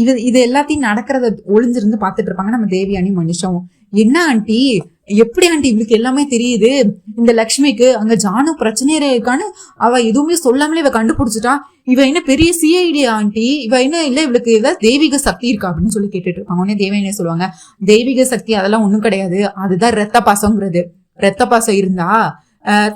இது எல்லாத்தையும் நடக்கிறத ஒளிஞ்சிருந்து பாத்துட்டு இருப்பாங்க நம்ம தேவியானி மனுஷாவும். என்ன ஆண்டி, எப்படி ஆண்டி இவளுக்கு எல்லாமே தெரியுது? இந்த லக்ஷ்மிக்கு அங்க ஜானு பிரச்சனையா இருக்கான்னு அவ எதுவுமே சொல்லாமலே இவ கண்டுபிடிச்சிட்டா. இவ என்ன பெரிய சிஐடி ஆண்டி, இவ என்ன இல்ல இவளுக்கு ஏதாவது தெய்வீக சக்தி இருக்கா அப்படின்னு சொல்லி கேட்டுட்டு இருப்பாங்க. உடனே தேவியானி சொல்லுவாங்க, தெய்வீக சக்தி அதெல்லாம் ஒண்ணும் கிடையாது, அதுதான் ரத்த பாசம்ங்கிறது. ரத்த பாசம் இருந்தா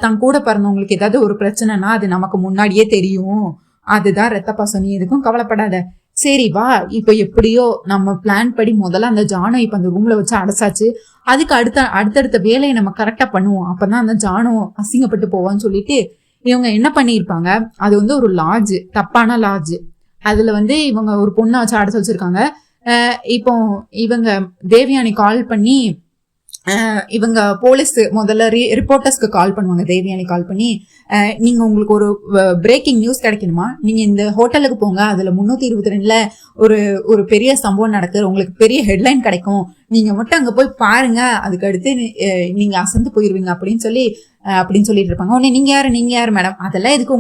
தன் கூட பிறந்தவங்களுக்கு ஏதாவது ஒரு பிரச்சனைனா அது நமக்கு முன்னாடியே தெரியும், அதுதான் ரத்த பாசம், நீ எதுக்கும் கவலைப்படாத. சரி வா, இப்ப எப்படியோ நம்ம பிளான் படி முதல்ல அந்த ஜானு இப்ப அந்த ரூம்ல வச்சு அடைச்சாச்சு, அதுக்கு அடுத்தடுத்த வேலையை நம்ம கரெக்டா பண்ணுவோம், அப்பதான் அந்த ஜானு அசிங்கப்பட்டு போவான்னு சொல்லிட்டு இவங்க என்ன பண்ணிருப்பாங்க, அது வந்து ஒரு லாட்ஜ், தப்பான லாட்ஜ். அதுல வந்து இவங்க ஒரு பொண்ணை வச்சு அடைச்சு வச்சிருக்காங்க. இப்போ இவங்க தேவியானி கால் பண்ணி இவங்க போலீஸ் முதல்ல ரிப்போர்ட்டர்ஸ்க்கு கால் பண்ணுவாங்க. தேவியானி கால் பண்ணி, நீங்க உங்களுக்கு ஒரு பிரேக்கிங் நியூஸ் கிடைக்கணுமா, நீங்க இந்த ஹோட்டலுக்கு போங்க, அதுல 322ல ஒரு பெரிய சம்பவம் நடக்குது, உங்களுக்கு பெரிய ஹெட்லைன் கிடைக்கும், நீங்க மட்டும் அங்க போய் பாருங்க, அதுக்கு அடுத்து நீங்க அசந்து போயிருவீங்க அப்படின்னு சொல்லிட்டு இருப்பாங்க. உடனே நீங்க யாரு மேடம், அதெல்லாம் எதுக்கு,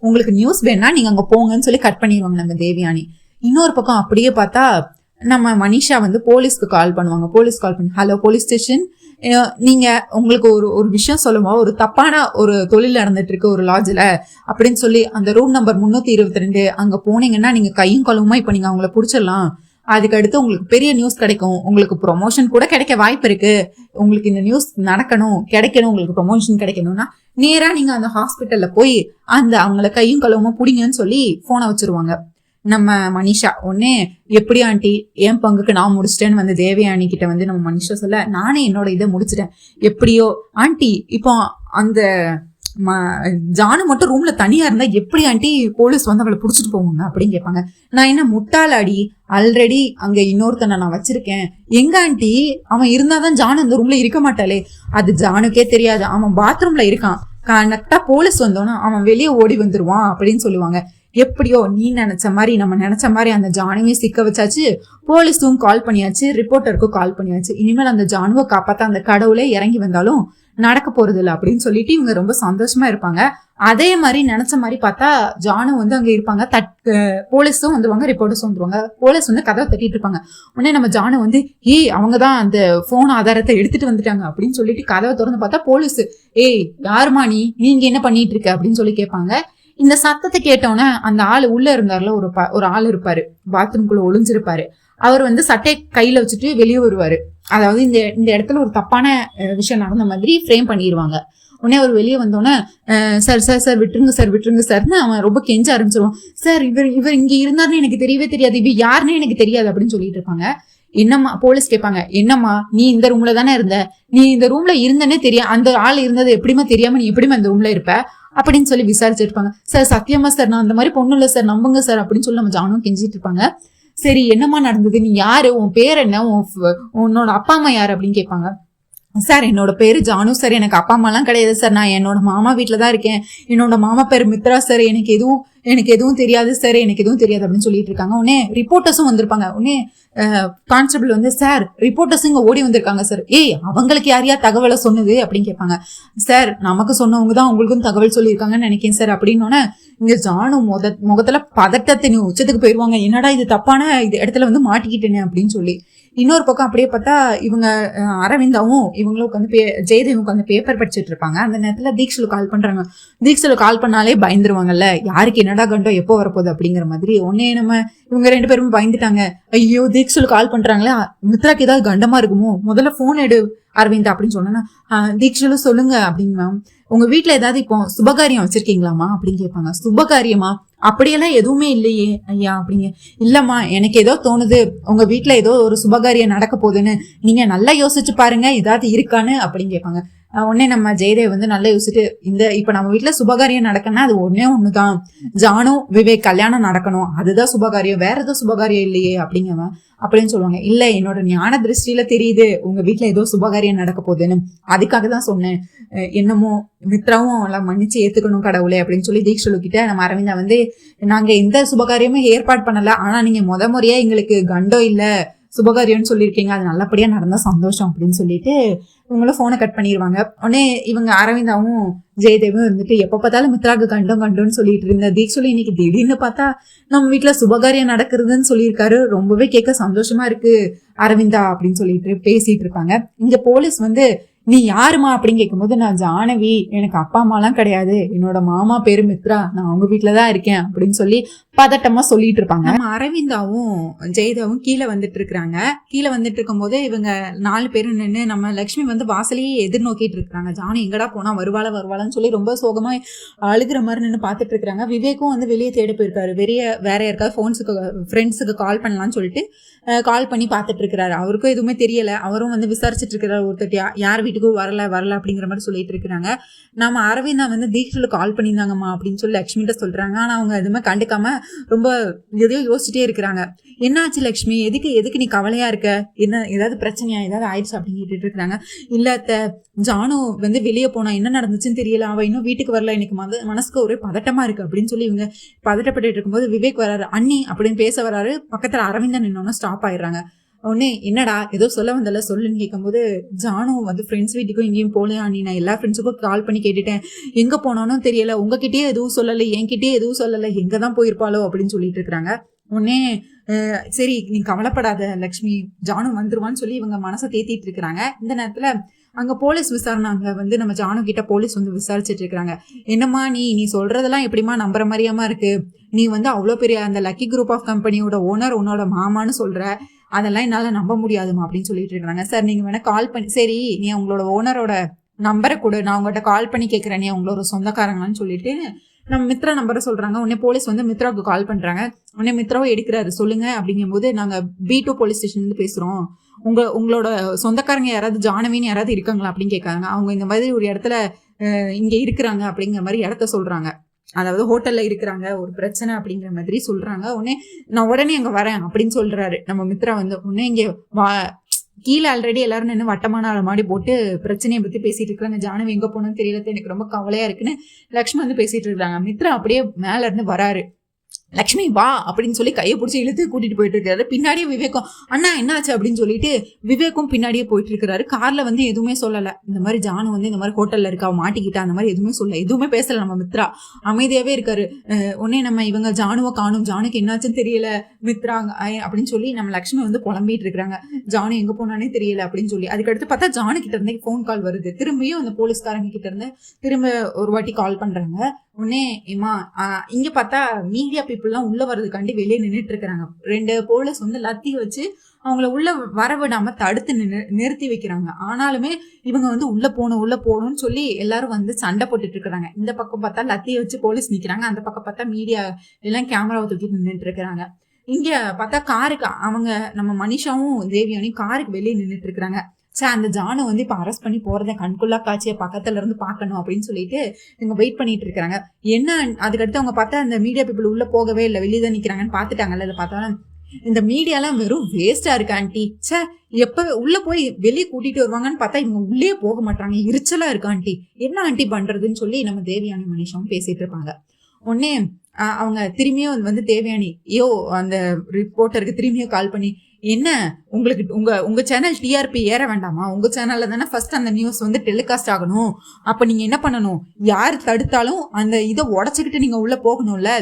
உங்களுக்கு நியூஸ் வேணா நீங்க அங்க போங்கன்னு சொல்லி கட் பண்ணிடுவாங்க நம்ம தேவியானி. இன்னொரு பக்கம் அப்படியே பார்த்தா நம்ம மனிஷா வந்து போலீஸ்க்கு கால் பண்ணுவாங்க. போலீஸ் கால் பண்ணி, ஹலோ போலீஸ் ஸ்டேஷன், நீங்க உங்களுக்கு ஒரு விஷயம் சொல்லுமா, ஒரு தப்பான ஒரு தொழில் நடந்துட்டு இருக்கு ஒரு லாட்ஜ்ல அப்படின்னு சொல்லி, அந்த ரூம் நம்பர் 322 அங்க போனீங்கன்னா நீங்க கையும் கழுவுமா இப்ப நீங்க அவங்கள புடிச்சிடலாம், அதுக்கு அடுத்து உங்களுக்கு பெரிய நியூஸ் கிடைக்கும், உங்களுக்கு ப்ரொமோஷன் கூட கிடைக்க வாய்ப்பு இருக்கு, உங்களுக்கு இந்த நியூஸ் கிடைக்கணும், உங்களுக்கு ப்ரொமோஷன் கிடைக்கணும்னா நேரா நீங்க அந்த ஹாஸ்பிட்டல்ல போய் அவங்கள கையும் கழுவுமா புடிங்கன்னு சொல்லி போனை வச்சிருவாங்க நம்ம மனிஷா. உடனே எப்படி ஆண்டி, என் பங்குக்கு நான் முடிச்சிட்டேன்னு வந்து தேவயானி கிட்ட வந்து நம்ம மனிஷா சொல்ல, நானே என்னோட இதை முடிச்சிட்டேன் எப்படியோ ஆண்டி, இப்போ அந்த ஜானு மட்டும் ரூம்ல தனியா இருந்தா எப்படி ஆண்டி போலீஸ் வந்து அவளை புடிச்சிட்டு போவாங்க அப்படின்னு கேட்பாங்க. நான் என்ன முட்டாளாடி, ஆல்ரெடி அங்க இன்னொருத்தனை நான் வச்சிருக்கேன், எங்க ஆண்டி அவன் இருந்தாதான் ஜானு அந்த ரூம்ல இருக்க மாட்டாளே, அது ஜானுக்கே தெரியாது, அவன் பாத்ரூம்ல இருக்கான், கரெக்டா போலீஸ் வந்தோன்னா அவன் வெளியே ஓடி வந்துருவான் அப்படின்னு சொல்லுவாங்க. எப்படியோ நீ நம்ம நினைச்ச மாதிரி அந்த ஜானுவையும் சிக்க வச்சாச்சு, போலீஸும் கால் பண்ணியாச்சு, ரிப்போர்ட்டருக்கும் கால் பண்ணியாச்சு, இனிமேல் அந்த ஜானுவை காப்பாத்த அந்த கடவுளே இறங்கி வந்தாலும் நடக்க போறது இல்லை அப்படின்னு சொல்லிட்டு இவங்க ரொம்ப சந்தோஷமா இருப்பாங்க. அதே மாதிரி நினைச்ச மாதிரி பார்த்தா ஜானு வந்து அங்க இருப்பாங்க. போலீஸும் வந்துருவாங்க, ரிப்போர்ட்டர்ஸும் வந்துருவாங்க. போலீஸ் வந்து கதவை தட்டிட்டு இருப்பாங்க. உடனே நம்ம ஜானு வந்து, அவங்கதான் அந்த போன் ஆதாரத்தை எடுத்துட்டு வந்துட்டாங்க அப்படின்னு சொல்லிட்டு கதவை திறந்து பார்த்தா போலீஸ், யாருமா நீங்க என்ன பண்ணிட்டு இருக்க அப்படின்னு சொல்லி கேட்பாங்க. இந்த சத்தத்தை கேட்டோன்னே அந்த ஆளு உள்ள இருந்தாருல ஒரு ஆள் இருப்பாரு, பாத்ரூம்குள்ள ஒளிஞ்சிருப்பாரு, அவர் வந்து சட்டை கையில வச்சுட்டு வெளியே வருவாரு. அதாவது இந்த இடத்துல ஒரு தப்பான விஷயம் நடந்த மாதிரி ஃப்ரேம் பண்ணிடுவாங்க. உடனே அவர் வெளியே வந்தோடனே, சார் விட்டுருங்க சார்னு அவன் ரொம்ப கெஞ்ச ஆரம்பிச்சிருவான். சார் இவர் இங்க இருந்தாருன்னு எனக்கு தெரியவே தெரியாது, இவ யாருன்னு எனக்கு தெரியாது அப்படின்னு சொல்லிட்டு இருப்பாங்க. என்னம்மா, போலீஸ் கேட்பாங்க, என்னம்மா நீ இந்த ரூம்ல தானே இருந்த, நீ இந்த ரூம்ல இருந்தனே தெரியும், அந்த ஆள் இருந்தது எப்படிமா தெரியாம நீ எப்படிமா இந்த ரூம்ல இருப்ப அப்படின்னு சொல்லி விசாரிச்சிருப்பாங்க. சார் சத்தியமா சார், நான் அந்த மாதிரி பொண்ணு இல்லை சார், நம்புங்க சார் அப்படின்னு சொல்லி நம்ம ஜானும் கெஞ்சிட்டு இருப்பாங்க. சரி என்னம்மா நடந்தது, நீ யாரு, உன் பேர் என்ன, உன்னோட அப்பா அம்மா யாரு அப்படின்னு கேட்பாங்க. சார் என்னோட பேரு ஜானு சார், எனக்கு அப்பா அம்மாலாம் கிடையாது சார், நான் என்னோட மாமா வீட்டில தான் இருக்கேன், என்னோட மாமா பேர் மித்ரா சார், எனக்கு எதுவும் தெரியாது சார், எனக்கு எதுவும் தெரியாது அப்படின்னு சொல்லிட்டு இருக்காங்க. உடனே ரிப்போர்ட்டர்ஸும் வந்திருப்பாங்க. உடனே கான்ஸ்டபிள் வந்து, சார் ரிப்போர்ட்டர்ஸ் இங்க ஓடி வந்திருக்காங்க சார், அவங்களுக்கு யாரையா தகவலை சொன்னது அப்படின்னு கேட்பாங்க. சார் நமக்கு சொன்னவங்க தான் உங்களுக்கும் தகவல் சொல்லியிருக்காங்கன்னு நினைக்கிறேன் சார் அப்படின்னோடனே இங்க ஜானு முகத்துல பதட்டத்தை உச்சத்துக்கு போயிருவாங்க. என்னடா இது தப்பான இது இடத்துல வந்து மாட்டிக்கிட்டேனே அப்படின்னு சொல்லி இன்னொரு பக்கம் அப்படியே பார்த்தா இவங்க அரவிந்தாவும் இவங்களும் உட்காந்து ஜெயதேவும் உட்காந்து பேப்பர் படிச்சுட்டு இருப்பாங்க. அந்த நேரத்துல தீக்ஷலு கால் பண்றாங்க. தீக்ஷலு கால் பண்ணாலே பயந்துருவாங்கல்ல, யாருக்கு என்னடா கண்டம் எப்போ வரப்போகுது அப்படிங்கிற மாதிரி. உடனே நம்ம இவங்க 2 பேரும் பயந்துட்டாங்க. ஐயோ தீக்ஷலு கால் பண்றாங்களே, மித்ராக்கு ஏதாவது கண்டமா இருக்குமோ, முதல்ல போன் எடு அரவிந்தா அப்படின்னு சொன்னா, தீக்ஷலு சொல்லுங்க அப்படிங்க மேம், உங்க வீட்டுல ஏதாவது இப்போ சுபகாரியம் வச்சிருக்கீங்களாமா அப்படின்னு கேட்பாங்க. சுபகாரியமா? அப்படியெல்லாம் எதுவுமே இல்லையே ஐயா அப்படிங்க. இல்லம்மா, எனக்கு ஏதோ தோணுது உங்க வீட்டுல ஏதோ ஒரு சுபகாரியம் நடக்க போகுதுன்னு, நீங்க நல்லா யோசிச்சு பாருங்க ஏதாவது இருக்கான்னு அப்படின்னு கேட்பாங்க. உடனே நம்ம ஜெயதேவ் வந்து நல்லா யோசிச்சுட்டு, இப்ப நம்ம வீட்டுல சுபகாரியம் நடக்கணும்னா அது ஒண்ணுதான், ஜானு விவேக் கல்யாணம் நடக்கணும், அதுதான் சுபகாரியம், வேற ஏதோ சுபகாரியம் இல்லையே அப்படிங்கவன் அப்படின்னு சொல்லுவாங்க. இல்ல, என்னோட ஞான திருஷ்டியில தெரியுது உங்க வீட்டுல ஏதோ சுபகாரியம் நடக்க போகுதுன்னு, அதுக்காக தான் சொன்னேன். என்னமோ மித்ராவும் எல்லாம் மன்னிச்சு ஏத்துக்கணும் கடவுளே அப்படின்னு சொல்லி தீக்ஷலு கிட்ட நம்ம அரவிந்தா வந்து, நாங்க எந்த சுபகாரியமும் ஏற்பாடு பண்ணல, ஆனா நீங்க முறையா எங்களுக்கு கண்டம் இல்ல சுபகாரியம்னு சொல்லியிருக்கீங்க, அது நல்லபடியா நடந்தா சந்தோஷம் அப்படின்னு சொல்லிட்டு இவங்களும் போனை கட் பண்ணிடுவாங்க. உடனே இவங்க அரவிந்தாவும் ஜெயதேவும் இருந்துட்டு எப்ப பார்த்தாலும் மித்ராக்கு கண்டம்னு சொல்லிட்டு இருந்த தீக்ஷலு இன்னைக்கு திடீர்னு பார்த்தா நம்ம வீட்டுல சுபகாரியம் நடக்குதுன்னு சொல்லியிருக்காரு, ரொம்பவே கேட்க சந்தோஷமா இருக்கு அரவிந்தா அப்படின்னு சொல்லிட்டு பேசிட்டு இருப்பாங்க. இங்க போலீஸ் வந்து, நீ யாருமா அப்படின்னு கேட்கும்போது, நான் ஜானவி, எனக்கு அப்பா அம்மாலாம் கிடையாது, என்னோட மாமா பேரு மித்ரா, நான் அவங்க வீட்டுலதான் இருக்கேன் அப்படின்னு சொல்லி பதட்டமா சொல்லிட்டு இருப்பாங்க. நம்ம அரவிந்தாவும் ஜெயதாவும் கீழே வந்துட்டு இருக்கிறாங்க. கீழே வந்துட்டு இருக்கும் போது இவங்க 4 பேரும் நின்று நம்ம லட்சுமி வந்து வாசலையே எதிர்நோக்கிட்டு இருக்காங்க. ஜானு எங்கடா போனா வருவாளான்னு சொல்லி ரொம்ப சோகமா அழுகிற மாதிரி நின்று பார்த்துட்டு இருக்காங்க. விவேக்கும் வந்து வெளியே தேடி போயிருக்காரு. வேற யாருக்காவது ஃப்ரெண்ட்ஸுக்கு கால் பண்ணலாம்னு சொல்லிட்டு கால் பண்ணி பார்த்துட்டு இருக்கிறாரு. அவருக்கும் எதுவுமே தெரியல. அவரும் வந்து விசாரிச்சுட்டு இருக்கிறாரு, ஒருத்தர் யார் வீட்டுக்கும் வரல அப்படிங்கிற மாதிரி சொல்லிட்டு இருக்கிறாங்க. நம்ம அரவிந்தா வந்து தீக்ஷலு கால் பண்ணியிருந்தாங்கம்மா அப்படின்னு சொல்லி லட்சுமிகிட்ட சொல்றாங்க. ஆனா அவங்க எதுவுமே கண்டுக்காம ரொம்ப எதையோ யோசிச்சுட்டே இருக்கிறாங்க. என்னாச்சு லட்சுமி, எதுக்கு நீ கவலையா இருக்க, என்ன ஏதாவது பிரச்சனையா, ஏதாவது ஆயிடுச்சு அப்படின்னு கேட்டுட்டு இருக்கிறாங்க. இல்ல ஜானு வந்து வெளியே போனா, என்ன நடந்துச்சுன்னு தெரியல, அவ இன்னும் வீட்டுக்கு வரல, எனக்கு மனசுக்கு ஒரே பதட்டமா இருக்கு அப்படின்னு சொல்லி இவங்க பதட்டப்பட்டு இருக்கும்போது விவேக் வராரு. அண்ணி அப்படின்னு பேச வராரு. பக்கத்துல அரவிந்தன் நின்னோன்னா ஸ்டாப் ஆயிடுறாங்க. உடனே என்னடா ஏதோ சொல்ல வந்தல சொல்லுன்னு கேட்கும்போது, ஜானு வந்து ஃப்ரெண்ட்ஸ் வீட்டுக்கும் எங்கேயும் போலையா அண்ணி, நான் எல்லா ஃப்ரெண்ட்ஸுக்கும் கால் பண்ணி கேட்டுட்டேன், எங்க போனாலும் தெரியல, உங்ககிட்டயே எதுவும் சொல்லலை, என்கிட்டயே எதுவும் சொல்லலை, எங்கதான் போயிருப்பாளோ அப்படின்னு சொல்லிட்டு இருக்கிறாங்க. உடனே சரி நீ கவலைப்படாத லக்ஷ்மி, ஜானு வந்துருவான்னு சொல்லி இவங்க மனசை தேத்திட்டு இருக்கிறாங்க. இந்த நேரத்துல அங்க போலீஸ் விசாரணை, அங்க வந்து நம்ம ஜானு கிட்ட போலீஸ் வந்து விசாரிச்சுட்டு இருக்காங்க. என்னம்மா நீ சொல்றதெல்லாம் எப்படிமா நம்புற மாதிரியாமா இருக்கு, நீ வந்து அவ்வளோ பெரிய அந்த லக்கி குரூப் ஆஃப் கம்பெனியோட ஓனர் உன்னோட மாமான்னு சொல்ற, அதெல்லாம் என்னால நம்ப முடியாதுமா அப்படின்னு சொல்லிட்டு இருக்காங்க. சார் நீங்க வேணா கால் பண்ணி, சரி நீ உங்களோட ஓனரோட நம்பரை கொடு, நான் உங்கள்கிட்ட கால் பண்ணி கேட்கறேன், நீ உங்களோட சொந்தக்காரங்களான்னு சொல்லிட்டு நம்ம மித்ரா நம்பரை சொல்றாங்க. உடனே போலீஸ் வந்து மித்ராவுக்கு கால் பண்றாங்க. உடனே மித்ராவும் எடுக்கிறாரு. சொல்லுங்க அப்படிங்கும் போது, நாங்க B2 போலீஸ் ஸ்டேஷன்ல இருந்து பேசுறோம், உங்களோட சொந்தக்காரங்க யாராவது ஜானவின்னு யாராவது இருக்காங்களா அப்படின்னு கேட்காங்க. அவங்க இந்த மாதிரி ஒரு இடத்துல இங்க இருக்கிறாங்க அப்படிங்கிற மாதிரி இடத்த சொல்றாங்க. அதாவது ஹோட்டல்ல இருக்கிறாங்க, ஒரு பிரச்சனை அப்படிங்கிற மாதிரி சொல்றாங்க. நான் உடனே அங்க வரேன் அப்படின்னு சொல்றாரு நம்ம மித்ரா வந்து. உடனே இங்க கீழே ஆல்ரெடி எல்லாரும் நின்று வட்டமான மாடி போட்டு பிரச்சனையை பத்தி பேசிட்டு இருக்காங்க. ஜானவி எங்க போனோம்னு தெரியல, எனக்கு ரொம்ப கவலையா இருக்குன்னு லக்ஷ்மி வந்து பேசிட்டு இருக்காங்க. மித்ரா அப்படியே மேல இருந்து வராரு. லக்ஷ்மி வா அப்படின்னு சொல்லி கையை பிடிச்சி இழுத்து கூட்டிட்டு போயிட்டு இருக்காரு. பின்னாடியே விவேகம், அண்ணா என்னாச்சு அப்படின்னு சொல்லிட்டு விவேக்கும் பின்னாடியே போயிட்டு இருக்காரு. கார்ல வந்து எதுவுமே சொல்லல, இந்த மாதிரி ஜானு வந்து இந்த மாதிரி ஹோட்டல்ல இருக்கா, மாட்டிக்கிட்டா, அந்த மாதிரி எதுவுமே பேசல நம்ம மித்ரா, அமைதியாவே இருக்காரு. உடனே நம்ம இவங்க ஜானுவை காணும், ஜானுக்கு என்னாச்சுன்னு தெரியல மித்ரா அப்படின்னு சொல்லி நம்ம லக்ஷ்மி வந்து புலம்பிட்டு இருக்கிறாங்க. ஜானு எங்க போனானே தெரியல அப்படின்னு சொல்லி. அதுக்கடுத்து பார்த்தா ஜானு கிட்ட இருந்தே ஃபோன் கால் வருது. திரும்பியும் அந்த போலீஸ்காரங்க கிட்ட இருந்து திரும்ப ஒரு வாட்டி கால் பண்றாங்க. உடனே ஏமா இங்க பார்த்தா மீடியா பீப்புள்லாம் உள்ள வர்றதுக்காண்டி வெளியே நின்றுட்டு இருக்கிறாங்க. 2 போலீஸ் வந்து லத்தி வச்சு அவங்கள உள்ள வர விடாம தடுத்து நிறுத்தி வைக்கிறாங்க. ஆனாலுமே இவங்க வந்து உள்ள போகணும்னு சொல்லி எல்லாரும் வந்து சண்டை போட்டுட்டு இருக்கிறாங்க. இந்த பக்கம் பார்த்தா லத்தியை வச்சு போலீஸ் நிக்கிறாங்க, அந்த பக்கம் பார்த்தா மீடியா எல்லாம் கேமராவை தூக்கி நின்றுட்டு இருக்கிறாங்க. இங்க பார்த்தா காருக்கு அவங்க நம்ம மனிஷாவும் தேவியானையும் காருக்கு வெளியே நின்றுட்டு இருக்கிறாங்க. அந்த ஜானு வந்து இப்ப அரெஸ்ட் பண்ணி போறத கண்குள்ளா காட்சியை பக்கத்துல இருந்து பாக்கணும் அப்படின்னு சொல்லிட்டு இவங்க வெயிட் பண்ணிட்டு இருக்காங்க. என்ன அதுக்கடுத்து அவங்க பார்த்தா அந்த மீடியா பீப்புள் உள்ள போகவே இல்லை, வெளியே நிக்கிறாங்கன்னு பாத்துட்டாங்கல்ல. இதை பார்த்தாலும் இந்த மீடியாலாம் வெறும் வேஸ்டா இருக்கு ஆண்டி, எப்ப உள்ள போய் வெளியே கூட்டிட்டு வருவாங்கன்னு பார்த்தா இவங்க உள்ளே போக மாட்டாங்க, எரிச்சலா இருக்கு ஆண்டி, என்ன ஆண்டி பண்றதுன்னு சொல்லி நம்ம தேவியானி மனிஷாவும் பேசிட்டு இருப்பாங்க. உடனே அவங்க திரும்பியும் வந்து தேவயானி அந்த ரிப்போர்ட்டருக்கு திரும்பியும் கால் பண்ணி, என்ன உங்களுக்கு உங்க சேனல் டிஆர்பி ஏற வேண்டாமா? உங்க சேனல்ல தானே ஃபர்ஸ்ட் அந்த நியூஸ் வந்து டெலிகாஸ்ட் ஆகணும். அப்ப நீங்க என்ன பண்ணணும், யார் தடுத்தாலும் அந்த இதை உடச்சுக்கிட்டு நீங்க உள்ள போகணும்ல.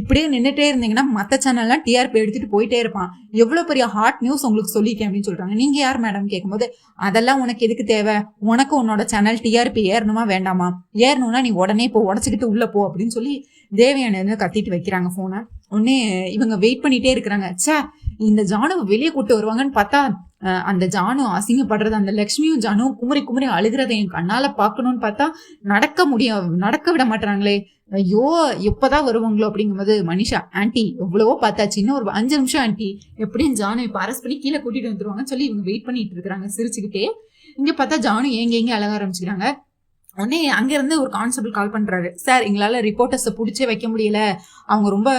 இப்படியே நின்றுட்டே இருந்தீங்கன்னா மற்ற சேனல்லாம் டிஆர்பி எடுத்துட்டு போயிட்டே இருப்பான். எவ்வளவு பெரிய ஹாட் நியூஸ் உங்களுக்கு சொல்லியிருக்கேன் அப்படின்னு சொல்றாங்க. நீங்க யார் மேடம் கேட்கும்போது, அதெல்லாம் உனக்கு எதுக்கு தேவை, உனக்கு உன்னோட சேனல் டிஆர்பி ஏறணுமா வேண்டாமா, ஏறணும்னா நீ உடனே இப்போ உடச்சிக்கிட்டு உள்ள போ அப்படின்னு சொல்லி தேவயானி கத்திட்டு வைக்கிறாங்க போனை. உடனே இவங்க வெயிட் பண்ணிட்டே இருக்கிறாங்க. சே, இந்த ஜானுவை வெளியே கூட்டு வருவாங்கன்னு பார்த்தா அந்த ஜானு அசிங்கப்படுறது, அந்த லக்ஷ்மியும் ஜானும் குமரி குமரி அழுகிறத என் கண்ணால பாக்கணும்னு பார்த்தா நடக்க விட மாட்டாங்களே. ஐயோ எப்பதான் வருவாங்களோ அப்படிங்கும்போது மனிஷா, ஆன்டி எவ்வளவோ பார்த்தாச்சு, இன்னும் ஒரு 5 நிமிஷம் ஆன்டி, எப்படியும் ஜானு இப்ப அரெஸ்ட் பண்ணி கீழே கூட்டிட்டு வந்துருவாங்கன்னு சொல்லி இவங்க வெயிட் பண்ணிட்டு இருக்காங்க சிரிச்சுக்கிட்டே. இங்க பார்த்தா ஜானு ஏங்க அழக ஆரம்பிச்சுக்கிறாங்க. உடனே அங்கிருந்து ஒரு கான்ஸ்டபிள் கால் பண்றாரு. சார், எங்களால ரிப்போர்ட்டர்ஸை பிடிச்சே வைக்க முடியல, அவங்க ரொம்ப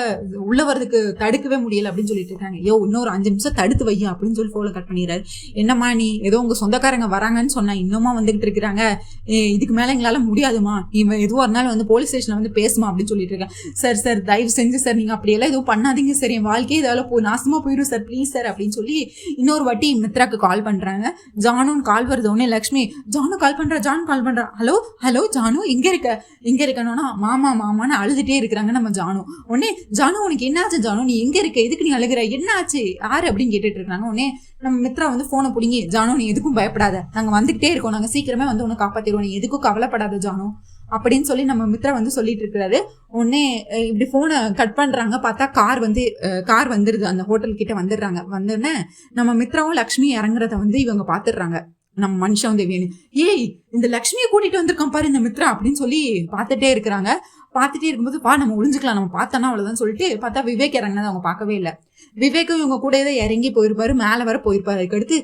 உள்ள வரதுக்கு தடுக்கவே முடியல அப்படின்னு சொல்லிட்டு இருக்காங்க. இன்னொரு 5 நிமிஷம் தடுத்து வையும் அப்படின்னு சொல்லி போல கட் பண்ணிடுறாரு. என்னம்மா நீ ஏதோ உங்க சொந்தக்காரங்க வராங்கன்னு சொன்னா இன்னுமா வந்துகிட்டு இருக்கிறாங்க, இதுக்கு மேல எங்களால முடியாதுமா, இவன் எதுவும் ஒரு நாள் வந்து போலீஸ் ஸ்டேஷன்ல வந்து பேசுமா அப்படின்னு சொல்லிட்டு இருக்கேன். சார் தயவு செஞ்சு சார் நீங்க அப்படியெல்லாம் எதுவும் பண்ணாதீங்க சார், என் வாழ்க்கையே இதால நாசமா போயிடும் சார், ப்ளீஸ் சார் அப்படின்னு சொல்லி இன்னொரு வாட்டி மித்ராக்கு கால் பண்றாங்க. ஜானுன்னு கால் வருது. உடனே லக்ஷ்மி, ஜானு கால் பண்றா. ஹலோ ஜானு, எங்க இருக்கணும்னா மாமான்னு அழுதுட்டே இருக்கிறாங்க நம்ம ஜானு. உடனே ஜானு, உனக்கு என்ன ஆச்சு ஜானு, நீ எங்க இருக்க, எதுக்கு நீ அழுகிற, என்ன ஆச்சு, யாரு அப்படின்னு கேட்டுட்டு இருக்காங்க. உடனே நம்ம மித்ரா வந்து போனை பிடிங்கி, ஜானு நீ எதுக்கும் பயப்படாத, நாங்க வந்துகிட்டே இருக்கோம், நாங்க சீக்கிரமே வந்து உன்னை காப்பாத்திடுவோம், நீ எதுக்கும் கவலைப்படாத ஜானு அப்படின்னு சொல்லி நம்ம மித்ரா வந்து சொல்லிட்டு இருக்கிறாரு. உடனே இப்படி போனை கட் பண்றாங்க. பார்த்தா கார் வந்துருது, அந்த ஹோட்டல் கிட்ட வந்துடுறாங்க. வந்தோடனே நம்ம மித்ராவும் லக்ஷ்மி இறங்குறத வந்து இவங்க பாத்துடுறாங்க. நம்ம மனுஷன் தேவியனு, ஏய் இந்த லக்ஷ்மியை கூட்டிட்டு வந்திருக்கான் பாரு இந்த மித்ரா அப்படின்னு சொல்லி பார்த்துட்டே இருக்கிறாங்க. பார்த்துட்டே இருக்கும்போது நம்ம ஒளிஞ்சுக்கலாம், நம்ம பார்த்தோன்னா அவ்வளவுதான் சொல்லிட்டு பார்த்தா விவேக் இறங்கினது அவங்க பார்க்கவே இல்லை. விவேக்கும் இவங்க கூட ஏதோ இறங்கி போயிருப்பாரு, மேல வர போயிருப்பாரு. அதுக்கடுத்து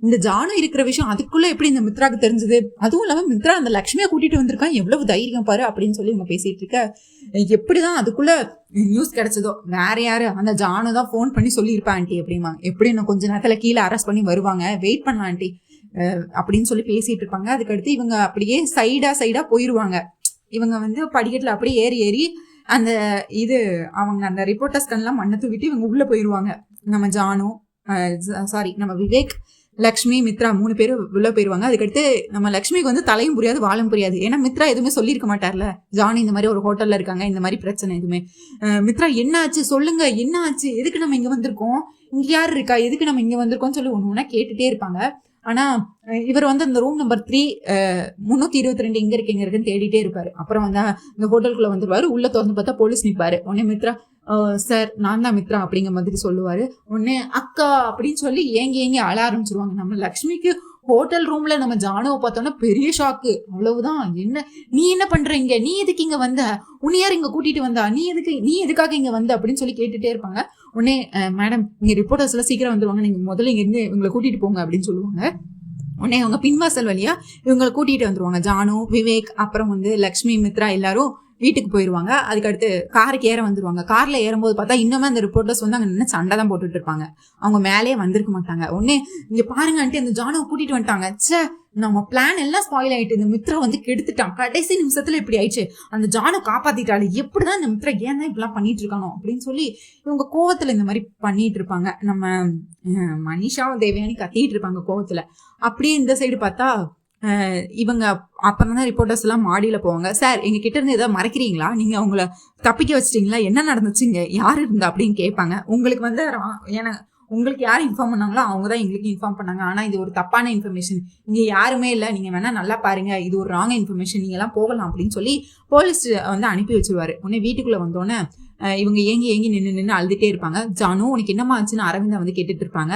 இந்த ஜானு இருக்கிற விஷயம் அதுக்குள்ள எப்படி இந்த மித்ராக்கு தெரிஞ்சது, அதுவும் இல்லாம மித்ரா அந்த லக்ஷ்மியை கூட்டிட்டு வந்திருக்கான், எவ்வளவு தைரியம் பாரு அப்படின்னு சொல்லி இவங்க பேசிட்டு இருக்க. எப்படிதான் அதுக்குள்ள நியூஸ் கிடைச்சதோ, வேற யாரு, அந்த ஜானு தான் போன் பண்ணி சொல்லியிருப்பா ஆண்டி அப்படிமா, எப்படி இன்னும் கொஞ்ச நேரத்துல கீழே அரெஸ்ட் பண்ணி வருவாங்க, வெயிட் பண்ணலாம் ஆண்டி அப்படின்னு சொல்லி பேசிட்டு இருப்பாங்க. அதுக்கடுத்து இவங்க அப்படியே சைடா போயிருவாங்க. இவங்க வந்து படிக்கட்டுல அப்படியே ஏறி அந்த அவங்க அந்த ரிப்போர்ட்டர்ஸ் கண்ணெல்லாம் மண்ணை தூக்கிட்டு இவங்க உள்ள போயிருவாங்க. நம்ம ஜானு நம்ம விவேக், லக்ஷ்மி, மித்ரா 3 பேரும் உள்ள போயிருவாங்க. அதுக்கடுத்து நம்ம லக்ஷ்மிக்கு வந்து தலையும் புரியாது வாழும் புரியாது. ஏன்னா மித்ரா எதுவுமே சொல்லியிருக்க மாட்டார்ல, ஜானு இந்த மாதிரி ஒரு ஹோட்டல்ல இருக்காங்க, இந்த மாதிரி பிரச்சனை எதுவுமே. மித்ரா என்ன ஆச்சு சொல்லுங்க, என்ன ஆச்சு, எதுக்கு நம்ம இங்க வந்திருக்கோம், இங்க யாரு இருக்கா, எதுக்கு நம்ம இங்க வந்திருக்கோம்னு சொல்லி ஒண்ணு கேட்டுட்டே இருப்பாங்க. ஆனா இவர் வந்து அந்த ரூம் நம்பர் 3 322 எங்க இருக்குன்னு தேடிட்டே இருப்பாரு. அப்புறம் வந்து இந்த ஹோட்டலுக்குள்ள வந்துருவாரு. உள்ள திறந்து பார்த்தா போலீஸ் நிப்பாரு. உடனே மித்ரா, சார் நான் தான் மித்ரா அப்படிங்கிற மாதிரி சொல்லுவாரு. உடனே அக்கா அப்படின்னு சொல்லி ஏங்கி அழ ஆரம்பிச்சிருவாங்க. நம்ம லக்ஷ்மிக்கு ஹோட்டல் ரூம்ல நம்ம ஜானுவை பார்த்தோன்னா பெரிய ஷாக்கு. அவ்வளவுதான், நீ என்ன பண்ற இங்க, நீ எதுக்கு இங்க வந்த, உன்னை யார் இங்க கூட்டிட்டு வந்தா, நீ எதுக்காக இங்க வந்த அப்படின்னு சொல்லி கேட்டுட்டே இருப்பாங்க. உடனே மேடம் இங்க ரிப்போர்ட்டர்ஸ் எல்லாம் சீக்கிரம் வந்துருவாங்க, நீங்க முதல்ல இங்க இருந்து இவங்களை கூட்டிட்டு போங்க அப்படின்னு சொல்லுவாங்க. உடனே அவங்க பின்வாசல் வழியா இவங்களை கூட்டிட்டு வந்துருவாங்க. ஜானு, விவேக், அப்புறம் வந்து லக்ஷ்மி, மித்ரா எல்லாரும் வீட்டுக்கு போயிருவாங்க. அதுக்கடுத்து காருக்கு ஏற வந்துருவாங்க. கார்ல ஏறும்போது பார்த்தா இன்னுமே அந்த ரிப்போர்ட்டர்ஸ் வந்து அங்க நின்று சண்டை தான் போட்டுட்டு இருப்பாங்க. அவங்க மேலே வந்திருக்க மாட்டாங்க. உடனே இங்க பாருங்க ஆண்டி, அந்த ஜானுவை கூட்டிட்டு வந்துட்டாங்க, நம்ம பிளான் எல்லாம் ஸ்பாயில் ஆயிட்டு, இந்த மித்ரா வந்து கெடுத்துட்டான், கடைசி நிமிஷத்துல இப்படி ஆயிடுச்சு, அந்த ஜானு காப்பாத்திட்டாள், எப்படிதான் இந்த மித்ரா ஏன் தான் இப்படிலாம் பண்ணிட்டு இருக்கானோ அப்படின்னு சொல்லி இவங்க கோவத்துல இந்த மாதிரி பண்ணிட்டு இருப்பாங்க. நம்ம மனிஷாவும் தேவயானி கத்திட்டு இருப்பாங்க கோவத்துல. அப்படியே இந்த சைடு பார்த்தா இவங்க அப்புறம் தான் ரிப்போர்ட்டர்ஸ் எல்லாம் மாடியில போவாங்க. சார் எங்க கிட்ட இருந்து ஏதாவது மறைக்கிறீங்களா, நீங்க அவங்கள தப்பிக்க வச்சிட்டீங்களா, என்ன நடந்துச்சுங்க, யாரு இருந்தா அப்படின்னு கேட்பாங்க. உங்களுக்கு வந்து உங்களுக்கு யார் இன்ஃபார்ம் பண்ணாங்களோ அவங்க தான் எங்களுக்கு இன்ஃபார்ம் பண்ணாங்க, ஆனா இது ஒரு தப்பான இன்ஃபர்மேஷன், இங்க யாருமே இல்லை, நீங்க வேணா நல்லா பாருங்க, இது ஒரு ராங் இன்ஃபர்மேஷன், நீங்க எல்லாம் போகலாம் அப்படின்னு சொல்லி போலீஸ் வந்து அனுப்பி வச்சிருவாரு. உடனே வீட்டுக்குள்ள வந்தோடனே இவங்க ஏங்கி நின்று அழுதுட்டே இருப்பாங்க. ஜானு உனக்கு என்னமா ஆச்சுன்னு அரவிந்தா வந்து கேட்டுட்டு இருப்பாங்க.